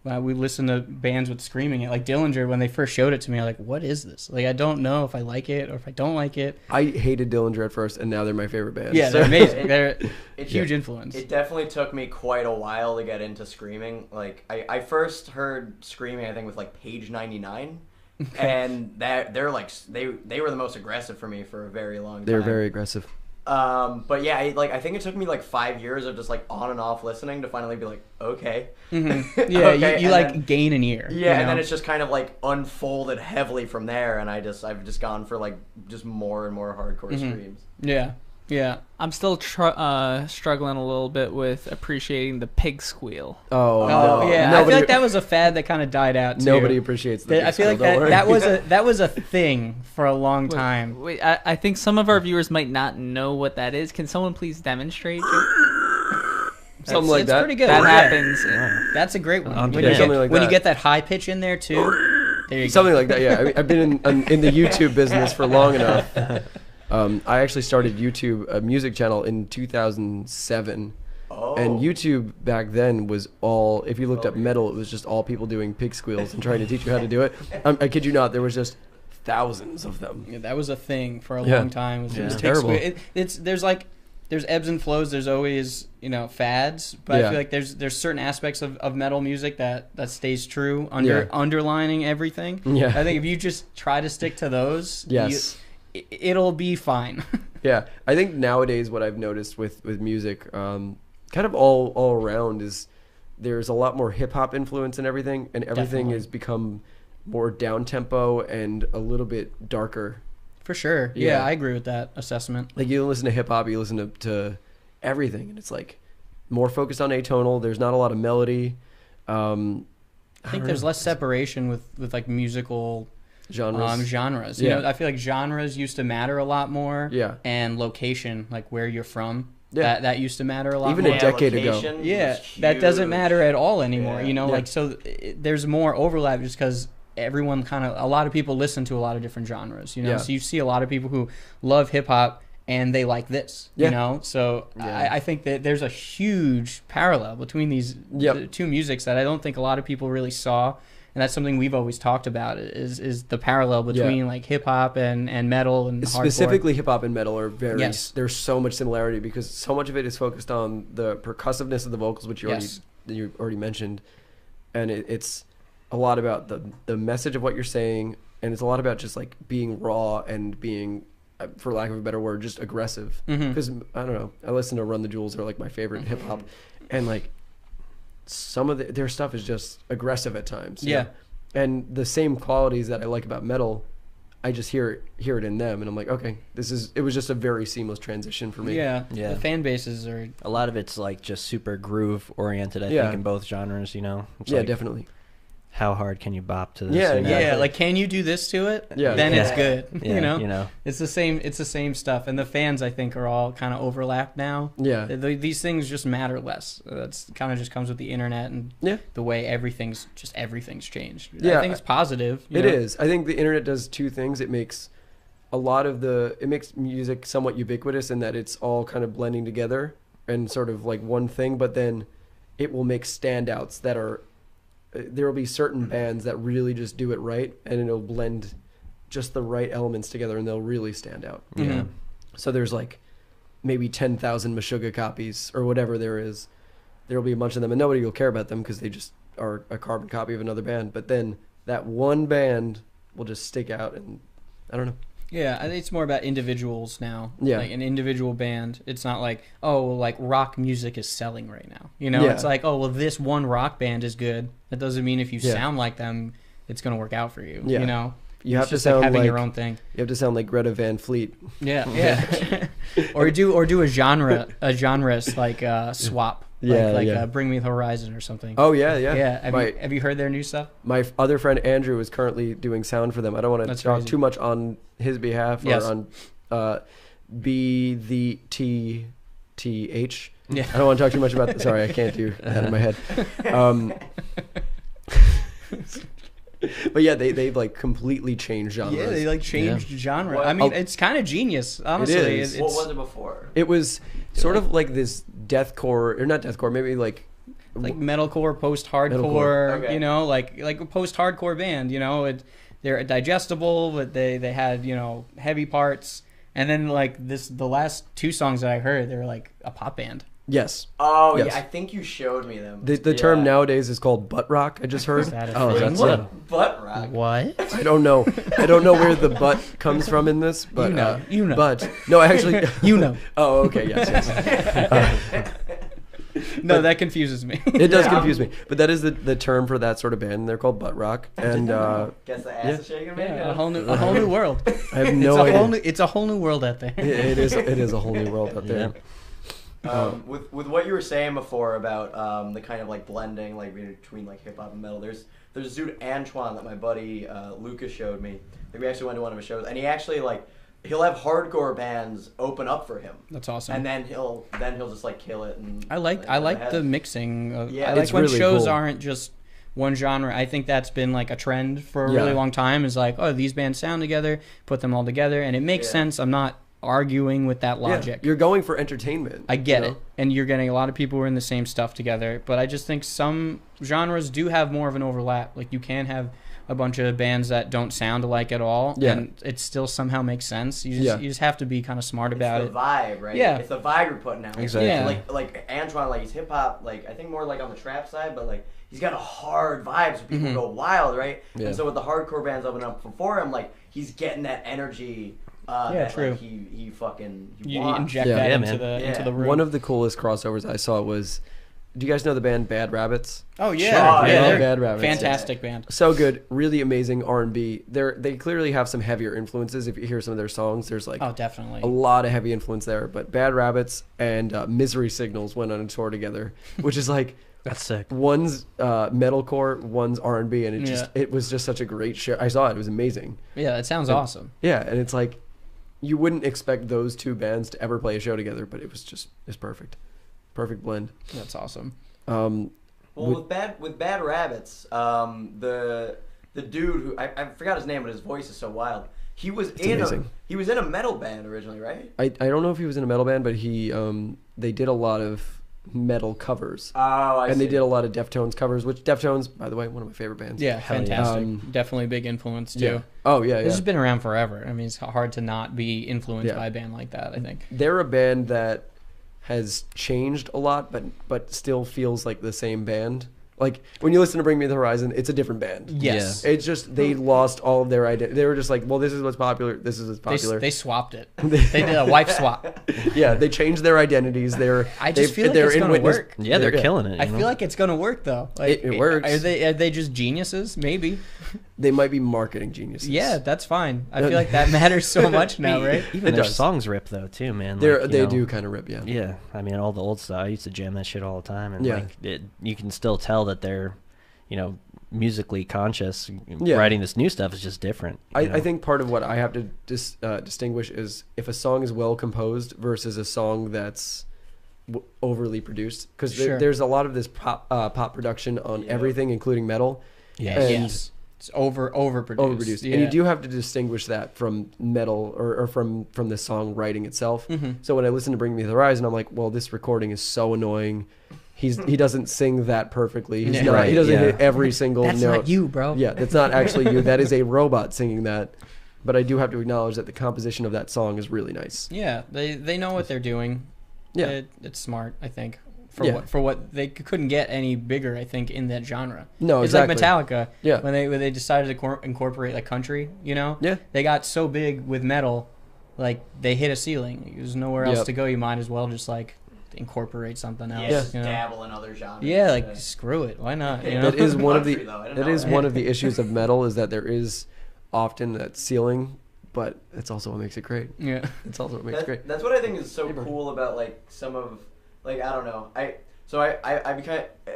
We listened to bands with screaming it, like Dillinger. When they first showed it to me, I'm like, "What is this?" Like, I don't know if I like it or if I don't like it. I hated Dillinger at first, and now they're my favorite band. Yeah, they're amazing. They're a huge influence. It definitely took me quite a while to get into screaming. Like I first heard screaming, I think, with like Page 99, and they're like they were the most aggressive for me for a very long time. They're very aggressive. But yeah, I think it took me like 5 years of just like on and off listening to finally be like, okay. Mm-hmm. Yeah, okay, you like then, gain an ear. Yeah, you know? And then it's just kind of like unfolded heavily from there, and I've just gone for like just more and more hardcore streams. Yeah. Yeah, I'm still struggling a little bit with appreciating the pig squeal. Oh no. Yeah, I feel like that was a fad that kind of died out too. Nobody appreciates the pig I feel like that was a thing for a long time. Wait, I think some of our viewers might not know what that is. Can someone please demonstrate? Something like that. Pretty good. That happens. That's a great one. When you get that high pitch in there too. There you something go. like that. Yeah, I've been in the YouTube business for long enough. I actually started a music channel in 2007. Oh. And YouTube back then was all, if you looked up metal, it was just all people doing pig squeals and trying to teach you how to do it. I kid you not, there was just thousands of them. Yeah, that was a thing for a long time. It was terrible. There's ebbs and flows. There's always, you know, fads, but I feel like there's certain aspects of metal music that stays true underlining everything. Yeah. I think if you just try to stick to those, it'll be fine. Yeah, I think nowadays what I've noticed with music, kind of all around, is there's a lot more hip hop influence in everything, and everything has become more down tempo and a little bit darker For sure. Yeah, I agree with that assessment. Like you listen to hip hop, you listen to everything, and it's like more focused on atonal. There's not a lot of melody. I think there's less separation with like musical genres. You know, I feel like genres used to matter a lot more. Yeah. And location, like where you're from. Yeah. That used to matter a lot even more. a decade ago. Yeah, that doesn't matter at all anymore. Yeah. You know, like so there's more overlap just because everyone a lot of people listen to a lot of different genres. You know, so you see a lot of people who love hip hop and they like this. You know, so I think that there's a huge parallel between these the two musics that I don't think a lot of people really saw. And that's something we've always talked about is the parallel between like hip hop and metal and specifically hardcore. hip hop and metal are very there's so much similarity because so much of it is focused on the percussiveness of the vocals, which you already mentioned, and it's a lot about the message of what you're saying, and it's a lot about just like being raw and being, for lack of a better word, just aggressive. Because I don't know, I listen to Run the Jewels, they're like my favorite hip hop, and like some of their stuff is just aggressive at times. Yeah. And the same qualities that I like about metal, I just hear it in them, and I'm like, okay, it was just a very seamless transition for me. Yeah. The fan bases are a lot of it's like just super groove oriented. I think in both genres, you know. It's like, definitely. How hard can you bop to this? Yeah, you know? yeah. Like, can you do this to it? Yeah. Then it's good. Yeah, you know, it's the same stuff, and the fans I think are all kind of overlapped now. Yeah, these things just matter less. That's kind of just comes with the internet and the way everything's changed. Yeah, I think it's positive. It is. I think the internet does two things. It makes it makes music somewhat ubiquitous in that it's all kind of blending together and sort of like one thing, but then it will make standouts that are. There will be certain bands that really just do it right, and it'll blend just the right elements together, and they'll really stand out. Yeah. So there's like maybe 10,000 Meshuggah copies or whatever there is. There will be a bunch of them, and nobody will care about them because they just are a carbon copy of another band. But then that one band will just stick out, and I don't know. Yeah, I think it's more about individuals now. Yeah. Like an individual band. It's not like, oh, like rock music is selling right now. You know, it's like, oh, well, this one rock band is good. That doesn't mean if you sound like them, it's going to work out for you. Yeah. You know? You have to just sound like having like your own thing. You have to sound like Greta Van Fleet. Yeah. or do a genre like swap. Like Bring Me the Horizon or something. Oh yeah. Have you heard their new stuff? My other friend Andrew is currently doing sound for them. I don't want to talk too much on his behalf or on BTTH. Yeah. I don't want to talk too much about that. Sorry, I can't do that in my head. But yeah, they've like completely changed genres. Yeah, they like changed genre. I mean, it's kind of genius, honestly. It is. What was it before? It was sort of like this deathcore, or not deathcore, maybe like metalcore, post-hardcore. You know, like a post-hardcore band. You know, they're digestible, but they had heavy parts. And then like the last two songs that I heard, they were like a pop band. Yes. Oh, yes. yeah, I think you showed me them. The term nowadays is called butt rock, I just heard. That's butt rock. What? I don't know where the butt comes from in this, but you know. But no, actually you know. Oh, okay, yes. No, that confuses me. It does confuse me. But that is the term for that sort of band. They're called butt rock. And guess the ass is shaking me. Yeah, a whole new world. I have no idea. It's a whole new world out there. It is a whole new world out there. With what you were saying before about the kind of like blending like between like hip hop and metal, there's a dude Antoine that my buddy Lucas showed me. Like we actually went to one of his shows, and he actually he'll have hardcore bands open up for him. That's awesome. And then he'll just like kill it. And I like the mixing. I like it's when really shows cool. aren't just one genre. I think that's been like a trend for a really long time. Is like, oh, these bands sound together, put them all together, and it makes sense. I'm not arguing with that logic. You're going for entertainment. I get it. And you're getting a lot of people who are in the same stuff together. But I just think some genres do have more of an overlap. Like you can have a bunch of bands that don't sound alike at all, and it still somehow makes sense. You just have to be kind of smart about it. It's the vibe, right? Yeah. It's the vibe you're putting out. Exactly. Yeah. Like Antoine, like he's hip hop, like I think more like on the trap side, but like he's got a hard vibe, so people go wild, right? Yeah. And so with the hardcore bands opening up for him, like he's getting that energy. True. Like, he You wants. inject that into the room. One of the coolest crossovers I saw was Do you guys know the band Bad Rabbits? Oh yeah, Sure. yeah, Yeah, they're Bad Rabbits. fantastic band. So good, really amazing R&B. They clearly have some heavier influences. If you hear some of their songs, there's like Oh, definitely. a lot of heavy influence there. But Bad Rabbits and Misery Signals went on a tour together, which is like That's sick. one's metalcore, one's R&B, and it was just such a great show. I saw it; it was amazing. Yeah, it sounds And- awesome. Yeah, and it's like you wouldn't expect those two bands to ever play a show together, but it's perfect, perfect blend. That's awesome. Um, Well, with Bad Rabbits, the dude who I forgot his name, but his voice is so wild. He was amazing. he was in a metal band originally, right? I don't know if he was in a metal band, but they did a lot of metal covers. Oh, I And see. they did a lot of Deftones covers, which Deftones, by the way, one of my favorite bands. Yeah, Hell yeah. fantastic. Definitely a big influence too. Yeah. Oh, yeah, This yeah. has been around forever. I mean, it's hard to not be influenced Yeah. by a band like that, I think. They're a band that has changed a lot, but still feels like the same band. Like, when you listen to Bring Me the Horizon, it's a different band. Yes. It's just, they lost all of their identity. They were just like, well, this is what's popular, this is what's popular. They swapped it. They did a wife swap. Yeah, they changed their identities. I just feel like it's going to work. Yeah, they're killing it. I you know? feel like it's going to work, though. Like, It works. Are they just geniuses? Maybe. They might be marketing geniuses. Yeah, that's fine. I feel like that matters so much now, right? Even It their does. songs rip though too, man. They Like, you know, do kind of rip, yeah. Yeah, I mean all the old stuff. I used to jam that shit all the time, and Yeah. like you can still tell that they're, musically conscious. Yeah. Writing this new stuff is just different. you know? I think part of what I have to distinguish is if a song is well composed versus a song that's overly produced. Because Sure. there's a lot of this pop production on Yeah. everything, including metal. Yeah. And Yes. It's overproduced. overproduced. Yeah. And you do have to distinguish that from metal or from the song writing itself. Mhm. So when I listen to Bring Me the Horizon, I'm like, well, this recording is so annoying. He doesn't sing that perfectly. He's Yeah. not. Right, He doesn't yeah. hit every single That's note. not you, bro. Yeah, that's not actually you. That is a robot singing that. But I do have to acknowledge that the composition of that song is really nice. Yeah, they know what they're doing. Yeah. It's smart, I think. Yeah. For what they couldn't get any bigger, I think, in that genre. No, It's exactly. like Metallica. Yeah. When they decided to incorporate like country, Yeah. they got so big with metal, like they hit a ceiling. There's nowhere else Yep. to go. You might as well just like incorporate something else. Yeah, just you know? dabble in other genres. Yeah, like screw it. Why not? You know? That is one of the Country, though, I don't that know. is one of the issues of metal is that there is often that ceiling, but it's also what makes it great. yeah. It's also what makes it great. That's what I think is so Hey, bro. cool about like some of like I don't know. I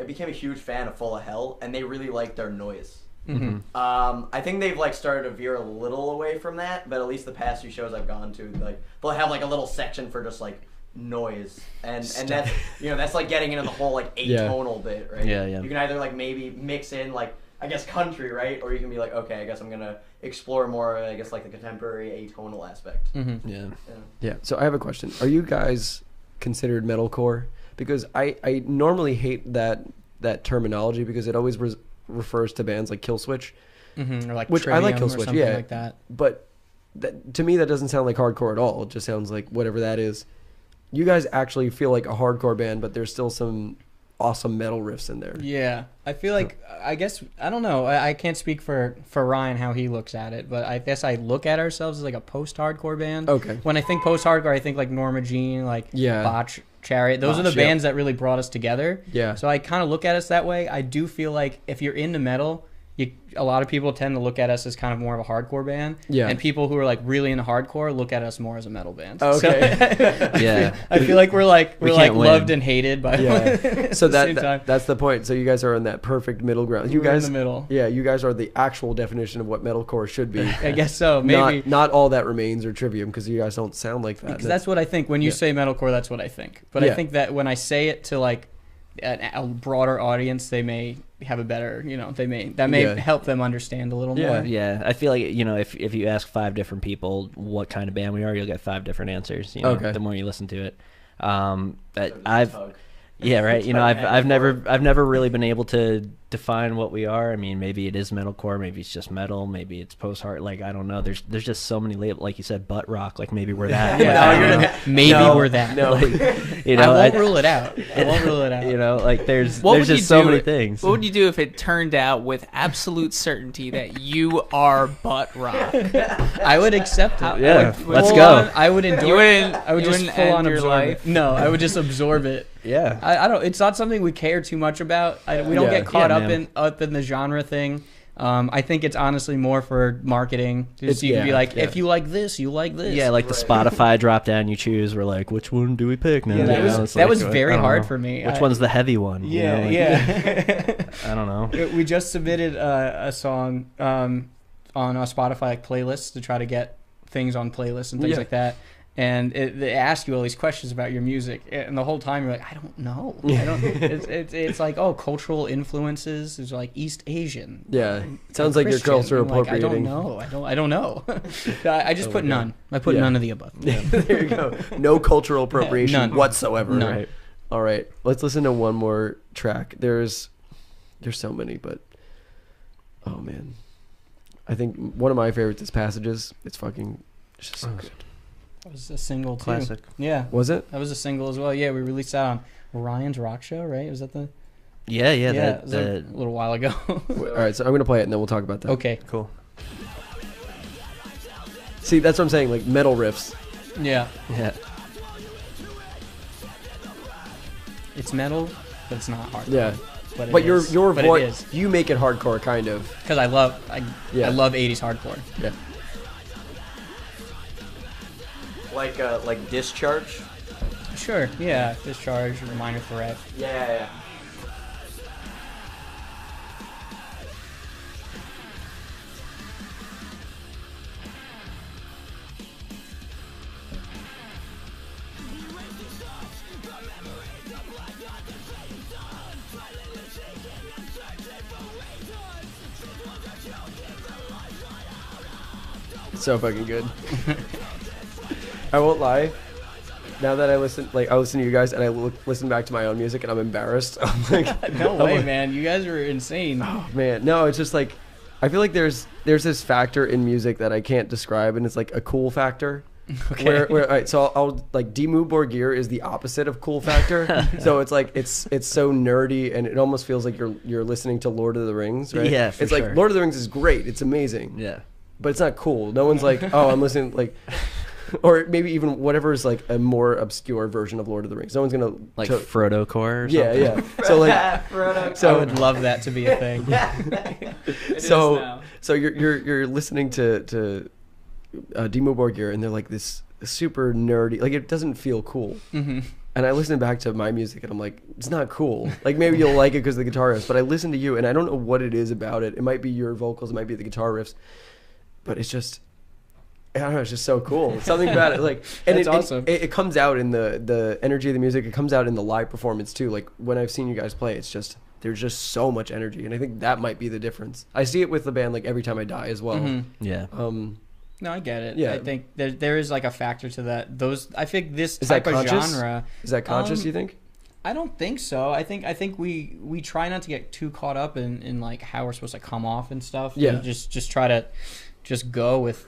became a huge fan of Full of Hell, and they really like their noise. Mhm. I think they've like started to veer a little away from that, but at least the past few shows I've gone to, like they'll have like a little section for just like noise, and that's that's like getting into the whole like Yeah. atonal bit, right? Yeah, yeah. You can either like maybe mix in like I guess country, right, or you can be like, okay, I guess I'm gonna explore more, I guess like the contemporary atonal aspect. Mhm. Yeah. Yeah. So I have a question. Are you guys considered metalcore? Because I normally hate that terminology because it always refers to bands like Killswitch, Mhm. Or like which I like Trivium or Killswitch, something yeah. like that. but to me that doesn't sound like hardcore at all. It just sounds like whatever that is. You guys actually feel like a hardcore band, but there's still some awesome metal riffs in there. Yeah, I feel like I guess I don't know. I can't speak for Ryan how he looks at it, but I guess I look at ourselves as like a post-hardcore band. Okay. When I think post-hardcore, I think like Norma Jean, like Yeah. Botch, Chariot. Those are the Botch, yeah. bands that really brought us together. Yeah. So I kind of look at us that way. I do feel like if you're into metal, a lot of people tend to look at us as kind of more of a hardcore band. Yeah. And people who are like really into hardcore look at us more as a metal band. Okay. Yeah. I feel like we're like We can't win. loved and hated by Yeah. at So the same time. that's the point. So you guys are in that perfect middle ground. You We're in guys the middle. Yeah, you guys are the actual definition of what metalcore should be. I guess so. Maybe. Not all that remains or Trivium because you guys don't sound like that. Because that's what I think. When you Yeah. say metalcore, that's what I think. But Yeah. I think that when I say it to like a broader audience, they may have a better, that may Yeah. help them understand a little Yeah. more. Yeah, I feel like if you ask 5 different people what kind of band we are, you'll get 5 different answers. Okay. The more you listen to it, So I've tug. yeah right. Tug I've and never really been able to define what we are. I mean, maybe it is metalcore, maybe it's just metal, maybe it's post-hard. Like, I don't know. There's just so many labels. Like you said, butt rock. Like, maybe we're that. Maybe we're that. No, like, you know, I won't rule it out. I won't rule it out. You know, like there's What would just you so do many things. What would you do if it turned out with absolute certainty that you are butt rock? I would accept it. Yeah, let's go. I would endure. You wouldn't. I would you just wouldn't full end on your absorb life. it. No, I would just absorb it. Yeah. I don't. It's not something we care too much about. We don't Yeah. get caught Yeah, up man. in the genre thing. I think it's honestly more for marketing. Just you can be yeah, like, yeah. if you like this, you like this. Yeah, like the Spotify drop down you choose. We're like, which one do we pick now? Yeah, You that know, was it's like, very I don't hard know. for me. Which one's the heavy one? you Yeah, know, like, yeah. I don't know. We just submitted a song on a Spotify playlist to try to get things on playlists and things Yeah. like that. And they ask you all these questions about your music, and the whole time you're like, I don't know. I don't. It's like, oh, cultural influences is like East Asian. Yeah, it sounds like you're Christian. culture I'm like, appropriating. I don't know. I just put my God. none. I put Yeah. none of the above. There you go. No cultural appropriation None. whatsoever. None. Right. All right, let's listen to one more track. There's so many, but oh man, I think one of my favorites is Passages. It's just so good. That was a single too. Classic. Yeah, Was it? that was a single as well. Yeah, we released that on Ryan's Rock Show, right? Was that the? Yeah, it that, was like a little while ago. All right, so I'm gonna play it and then we'll talk about that. Okay. cool. See, that's what I'm saying. Like metal riffs. Yeah, Yeah. it's metal, but it's not hard. Yeah, but but your but it voice, is you make it hardcore, kind of. because I love 80s hardcore. Yeah. Like Discharge. Sure. Yeah. Discharge, Minor Threat. Yeah. It's so fucking good. I won't lie. Now that I listen to you guys and I listen back to my own music and I'm embarrassed. I'm like, No way, man. You guys are insane. man, no, it's just like I feel like there's this factor in music that I can't describe, and it's like a cool factor. Okay. Where all right, so I'll like Dimmu Borgir is the opposite of cool factor. So it's like it's so nerdy, and it almost feels like you're listening to Lord of the Rings, right? Yeah, for it's sure. like Lord of the Rings is great, it's amazing, Yeah. but it's not cool. No one's like, oh, I'm listening like. Or maybe even whatever is like a more obscure version of Lord of the Rings. No one's gonna Like to- Frodo core or yeah, something. yeah. So like, I so would love that to be a thing. so you're listening to Dimmu Borgir, and they're like this super nerdy. Like it doesn't feel cool. Hmm. And I listen back to my music, and I'm like, it's not cool. Like maybe you'll like it because of the guitarist, but I listen to you, and I don't know what it is about it. It might be your vocals, it might be the guitar riffs, but it's just. I don't know, it's just so cool. Something about it, like, and That's awesome. it comes out in the energy of the music. It comes out in the live performance too. Like when I've seen you guys play, it's just there's just so much energy, and I think that might be the difference. I see it with the band like Every Time I Die as well. Mhm. Yeah. No, I get it. Yeah. I think there is like a factor to that. I think this Is that type of conscious? genre. Is that conscious? You think? I don't think so. I think we try not to get too caught up in like how we're supposed to come off and stuff. Yeah. And just try to just go with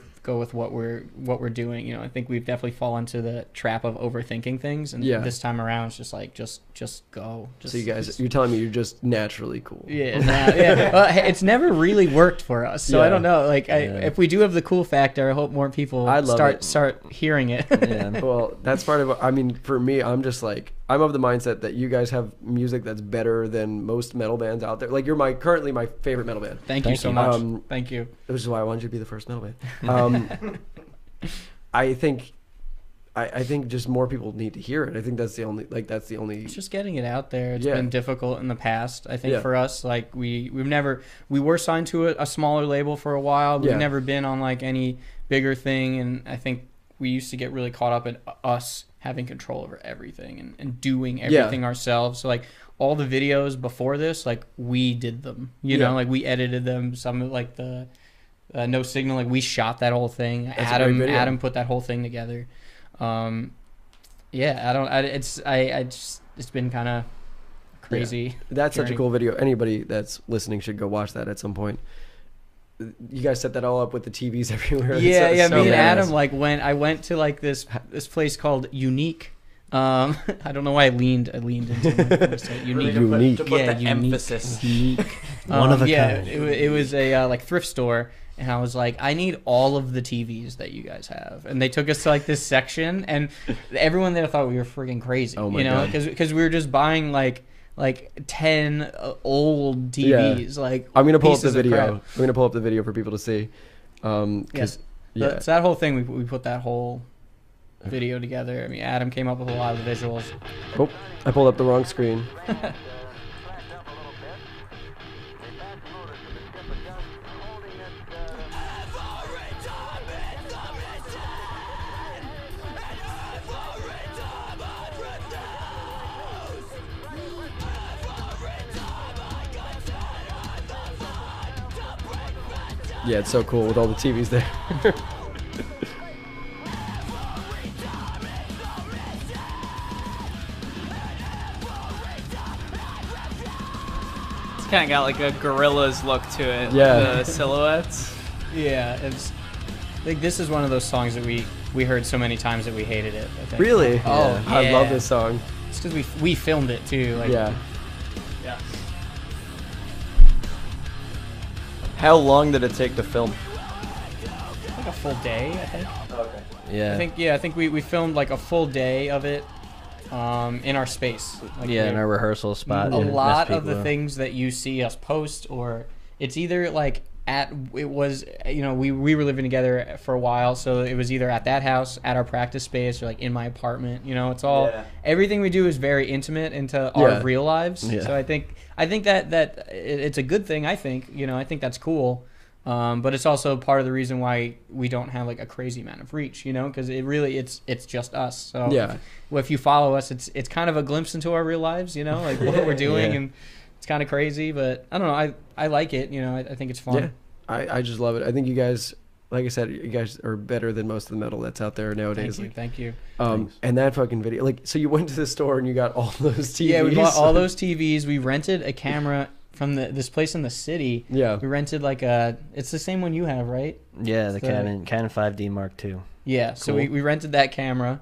what we're doing. You know, I think we've definitely fallen into the trap of overthinking things, and Yeah. this time around it's just like just go. Just, So you guys, you're telling me you're just naturally cool. yeah, yeah. Well, hey, it's never really worked for us, so I Yeah. don't know. Like, Yeah. if we do have the cool factor, I hope more people I love it. start hearing it. Yeah. Well, that's part of it. I mean, for me, I'm just like, I'm of the mindset that you guys have music that's better than most metal bands out there. Like, you're currently my favorite metal band, Thank you Thank so you. much. Thank you. which is why I wanted you to be the first metal band. I think just more people need to hear it. I think that's the only, It's just getting it out there. It's Yeah. been difficult in the past. I think Yeah. for us, like we were signed to a smaller label for a while. We've Yeah. never been on like any bigger thing, and I think we used to get really caught up in us having control over everything and doing everything ourselves. So like all the videos before this, like we did them. You Yeah. know, like we edited them. Some of like the No Signal, like we shot that whole thing. That's a great video. Adam put that whole thing together. It's been kind of crazy. That's such a journey. cool video. Anybody that's listening should go watch that at some point. You guys set that all up with the TVs everywhere. Yeah, It's yeah. so Me and badass. Adam I went to like this place called Unique. I don't know why I leaned into it. Unique. Unique. To put Yeah, the unique. emphasis. Unique. One of a yeah, kind. it was a like thrift store, and I was like, I need all of the TVs that you guys have, and they took us to like this section, and everyone there thought we were freaking crazy. Oh my you know, God. because we were just buying like 10 old TVs. Like I'm gonna pull up the pieces of video. crap. I'm gonna pull up the video for people to see. Yes. Yeah. So that whole thing, we put that whole video together. I mean, Adam came up with a lot of the visuals. Oh, I pulled up the wrong screen. Yeah, it's so cool with all the TVs there. It's kind of got like a Gorillaz look to it. Yeah. The silhouettes. Yeah, it's like this is one of those songs that we heard so many times that we hated it. I think. Really? Oh, I love yeah. this song. It's because we filmed it too. Like, Yeah. Yeah. How long did it take to film? like a full day. I think. Okay. Yeah. I think we filmed like a full day of it, in our space. Like Yeah, in our rehearsal spot. a in lot of Massapequa. the things that you see us post, or it's either like it was, you know, we were living together for a while, so it was either at that house, at our practice space, or like in my apartment. You know, it's all Yeah. everything we do is very intimate into Yeah. our real lives. Yeah. So I think that it's a good thing. I think, you know, I think that's cool. But it's also part of the reason why we don't have like a crazy amount of reach, you know, because it's just us. So Yeah. if you follow us, it's kind of a glimpse into our real lives, you know, like what we're doing, Yeah. and it's kind of crazy. But I don't know, I like it, you know. I think it's fun. Yeah. I just love it. I think you guys, like I said, you guys are better than most of the metal that's out there nowadays. Thank you. And that fucking video, like, so you went to the store and you got all those TVs. Yeah, we bought all those TVs. We rented a camera from this place in the city. Yeah. We rented like it's the same one you have, right? Yeah, the So- Canon 5D Mark II. Yeah. So Cool. we rented that camera,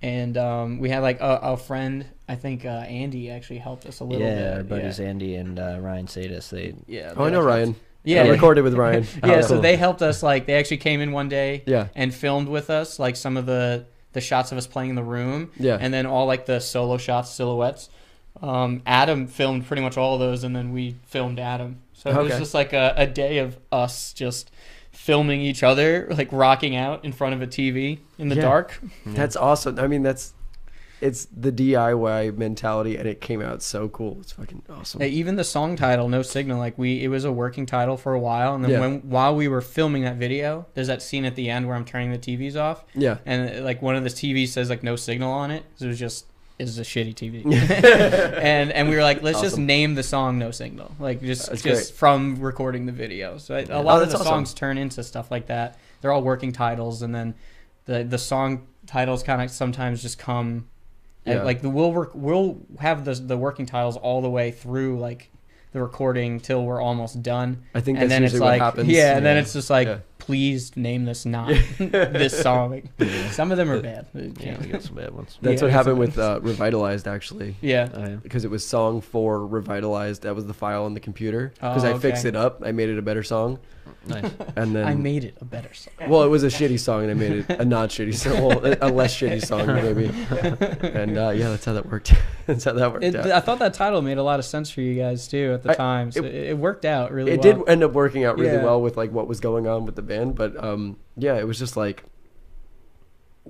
and we had like a friend. I think Andy actually helped us a little bit. Yeah, our buddies yeah. Andy and Ryan Sadis. They Yeah. Oh, I they, know like, Ryan. Yeah. I recorded with Ryan. Yeah, Oh, so cool. they helped us. Like, they actually came in one day Yeah. and filmed with us, like some of the shots of us playing in the room, Yeah. and then all like the solo shots, silhouettes. Adam filmed pretty much all of those, and then we filmed Adam. So it was Okay. just like a day of us just filming each other, like rocking out in front of a TV in the Yeah. dark. That's awesome. I mean, it's the DIY mentality, and it came out so cool. It's fucking awesome. Yeah, even the song title, No Signal, like it was a working title for a while, and then Yeah. while we were filming that video, there's that scene at the end where I'm turning the TVs off. Yeah. And like one of the TVs says like no signal on it, so it's a shitty TV. and we were like, let's just Awesome. name the song No Signal, like just That's great. from recording the video. So a Oh, lot of that's the awesome. songs turn into stuff like that. They're all working titles, and then the song titles kind of sometimes just come. Yeah. Like we'll have the working titles all the way through like the recording till we're almost done. I think And that's then it's usually what like, happens. yeah, and then it's just like, Yeah. please name this not this song. Some of them are bad. yeah, we got some bad ones. That's Yeah, what happened with sometimes. Revitalized, actually. Yeah. Oh, yeah. Because it was song 4 Revitalized. That was the file on the computer. Oh, Because I fixed okay. it up. I made it a better song. Nice. And then I made it a better song. well, it was a shitty song, and I made it a not shitty song. Well, a less shitty song, maybe. And yeah, that's how that worked. That's how that worked out. I thought that title made a lot of sense for you guys too at the time. So it worked out really It well. did end up working out really Yeah. well with like what was going on with the band, but yeah, it was just like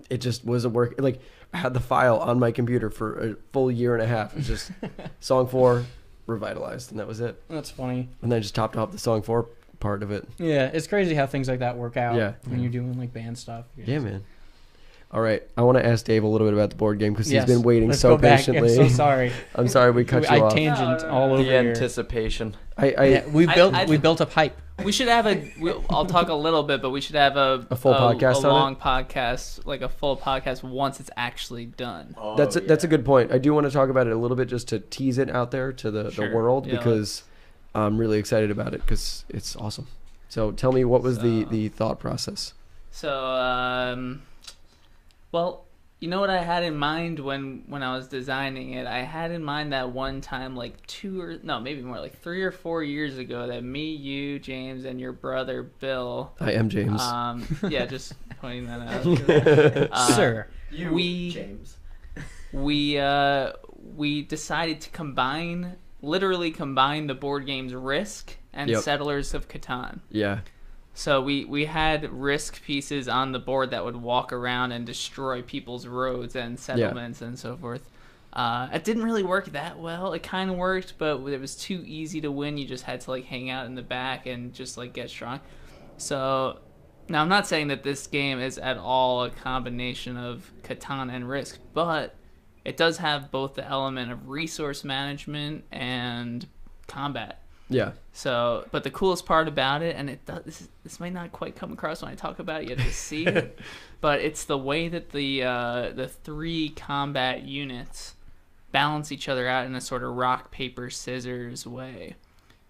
it just was a work. Like I had the file on my computer for a full year and a half. It was just song 4 Revitalized, and that was it. That's funny. And then I just topped off the song 4 part of it. Yeah, it's crazy how things like that work out Yeah. when you're doing like band stuff. Yeah, man. All right, I want to ask Dave a little bit about the board game because Yes. he's been waiting Let's so go back. patiently. I'm so sorry. I'm sorry we cut you I off. tangent all over The here. anticipation. Yeah, we I built up hype. We should have I'll talk a little bit, but we should have a full podcast on a it? long podcast, like a full podcast once it's actually done. Oh, That's a good point. I do want to talk about it a little bit just to tease it out there to the Sure. world Yeah, because I'm really excited about it because it's awesome. So tell me, what was the thought process? So, well, you know what I had in mind when I was designing it? I had in mind that one time, like 3 or 4 years ago, that me, you, James, and your brother Bill. I am James. Yeah, just pointing that out. Sir. James. We decided to literally combine the board games Risk and Yep. Settlers of Catan. Yeah. So we had Risk pieces on the board that would walk around and destroy people's roads and settlements and so forth. It didn't really work that well. It kind of worked, but it was too easy to win. You just had to like hang out in the back and just like get strong. So now I'm not saying that this game is at all a combination of Catan and Risk, but it does have both the element of resource management and combat. Yeah. So, but the coolest part about it, and this might not quite come across when I talk about it, you have to see it, but it's the way that the 3 combat units balance each other out in a sort of rock, paper, scissors way.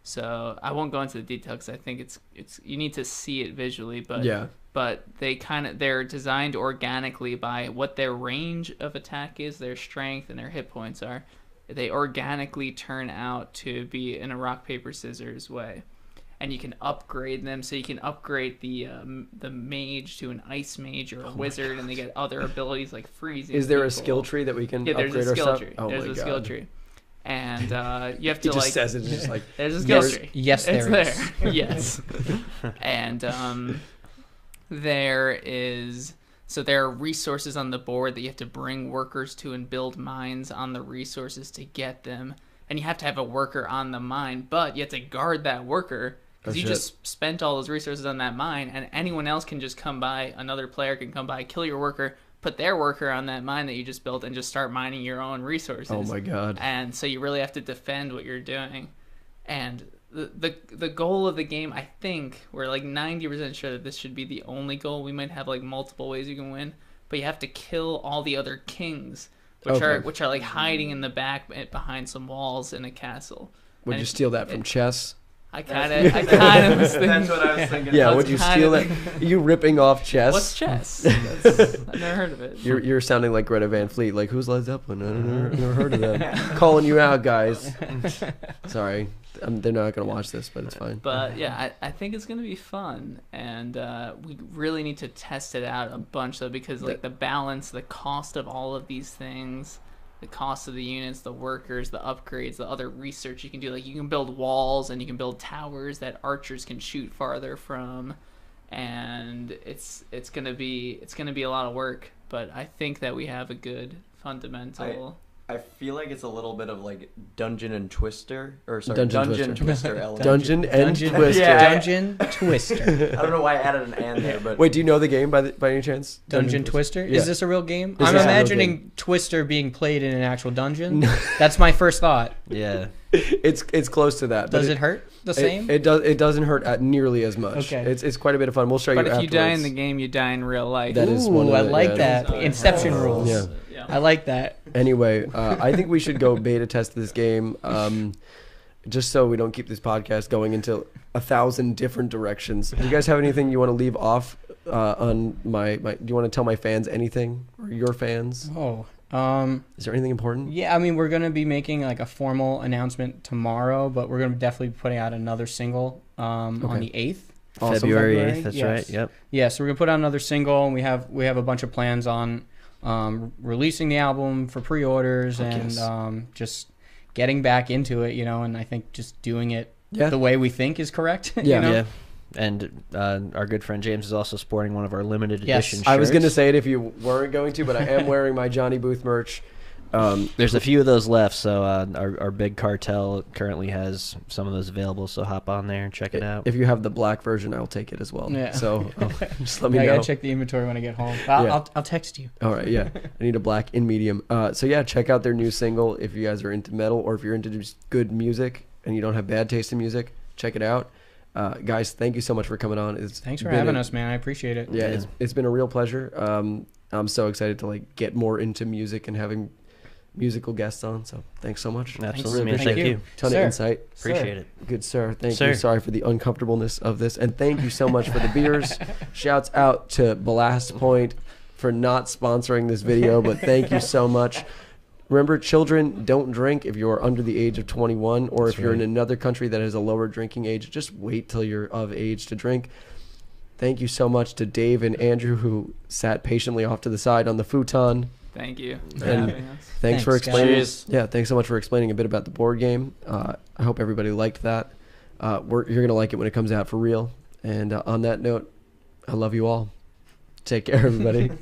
So I won't go into the detail because I think it's you need to see it visually, but Yeah. but they're designed organically by what their range of attack is, their strength, and their hit points are. They organically turn out to be in a rock, paper, scissors way. And you can upgrade them, so you can upgrade the mage to an ice mage or a wizard, and they get other abilities like freezing. Is there a people. skill tree that we can Yeah, there's upgrade a our skill stuff? tree. Oh There's my a God. skill tree. And you have He to just like... says it, it's just like, There's a skill Yes. tree. Yes, It's there is. there. Yes. And there are resources on the board that you have to bring workers to and build mines on the resources to get them. And you have to have a worker on the mine, but you have to guard that worker because you just spent all those resources on that mine, and anyone else can just come by, another player can come by, kill your worker, put their worker on that mine that you just built, and just start mining your own resources. oh my God. And so you really have to defend what you're doing. And the goal of the game, I think, we're like 90% sure that this should be the only goal. We might have like multiple ways you can win, but you have to kill all the other kings, which are like hiding in the back behind some walls in a castle. Would And you steal that from chess? I kind of was thinking. That's what I was thinking. Yeah, That's would you kind steal of- that? You ripping off chess? What's chess? I've never heard of it. You're sounding like Greta Van Fleet. Like, who's Led Zeppelin? I never heard of them. Calling you out, guys. Sorry. They're not going to watch this, but it's fine. But yeah, I think it's gonna be fun, and we really need to test it out a bunch though, because like the balance, the cost of all of these things, the cost of the units, the workers, the upgrades, the other research you can do. Like you can build walls and you can build towers that archers can shoot farther from, and it's gonna be a lot of work. But I think that we have a good fundamental. I feel like it's a little bit of like Dungeon and Twister, or sorry, Dungeon Dungeon Twister. Twister element. Dungeon and Twister. Yeah. Dungeon Twister. I don't know why I added an "and" there, but Wait, do you know the game by any chance? Dungeon Twister? Yeah. Is this a real game? This I'm is a real imagining Twister being played in an actual dungeon. That's my first thought. Yeah. It's close to that. Does but it hurt the same? It doesn't hurt nearly as much. Okay. It's quite a bit of fun. We'll show But you if you die in afterwards. the game, you die in real life. That is one of I the- like yeah. that. So- Inception rules. Yeah. I like that. Anyway, I think we should go beta test this game, just so we don't keep this podcast going into 1,000 different directions. Do you guys have anything you want to leave off on my? Do you want to tell my fans anything, or your fans? Oh. Is there anything important? Yeah, I mean, we're going to be making like a formal announcement tomorrow, but we're going to definitely be putting out another single on the 8th. Awesome. February February, 8th, that's yes. right. Yep. Yeah, so we're going to put out another single, and we have a bunch of plans on releasing the album for pre-orders and yes. just getting back into it, and I think just doing it Yeah. the way we think is correct. Yeah. Yeah. And our good friend James is also sporting one of our limited Yes. edition shirts. I was going to say it if you weren't going to, but I am wearing my Johnny Booth merch. There's a few of those left, so our big cartel currently has some of those available. So hop on there and check it out. If you have the black version, I'll take it as well. Yeah. So just let me I know. gotta check the inventory when I get home. I'll text you. All right, yeah. I need a black in medium. So yeah, check out their new single if you guys are into metal or if you're into just good music and you don't have bad taste in music. Check it out. Guys, thank you so much for coming on. Thanks for having us, man. I appreciate it. Yeah, it's been a real pleasure. I'm so excited to like get more into music and having musical guests on. So thanks so much. Absolutely, Thank you. Ton Sir. of insight. Appreciate it. Good sir. Thank Sir. you. Sorry for the uncomfortableness of this, and thank you so much for the beers. Shouts out to Blast Point for not sponsoring this video, but thank you so much. Remember, children, don't drink if you're under the age of 21, or if you're in another country that has a lower drinking age. Just wait till you're of age to drink. Thank you so much to Dave and Andrew, who sat patiently off to the side on the futon. Thank you for And having us. Thanks for explaining. guys. Yeah, thanks so much for explaining a bit about the board game. I hope everybody liked that. You're gonna like it when it comes out for real. And on that note, I love you all. Take care, everybody.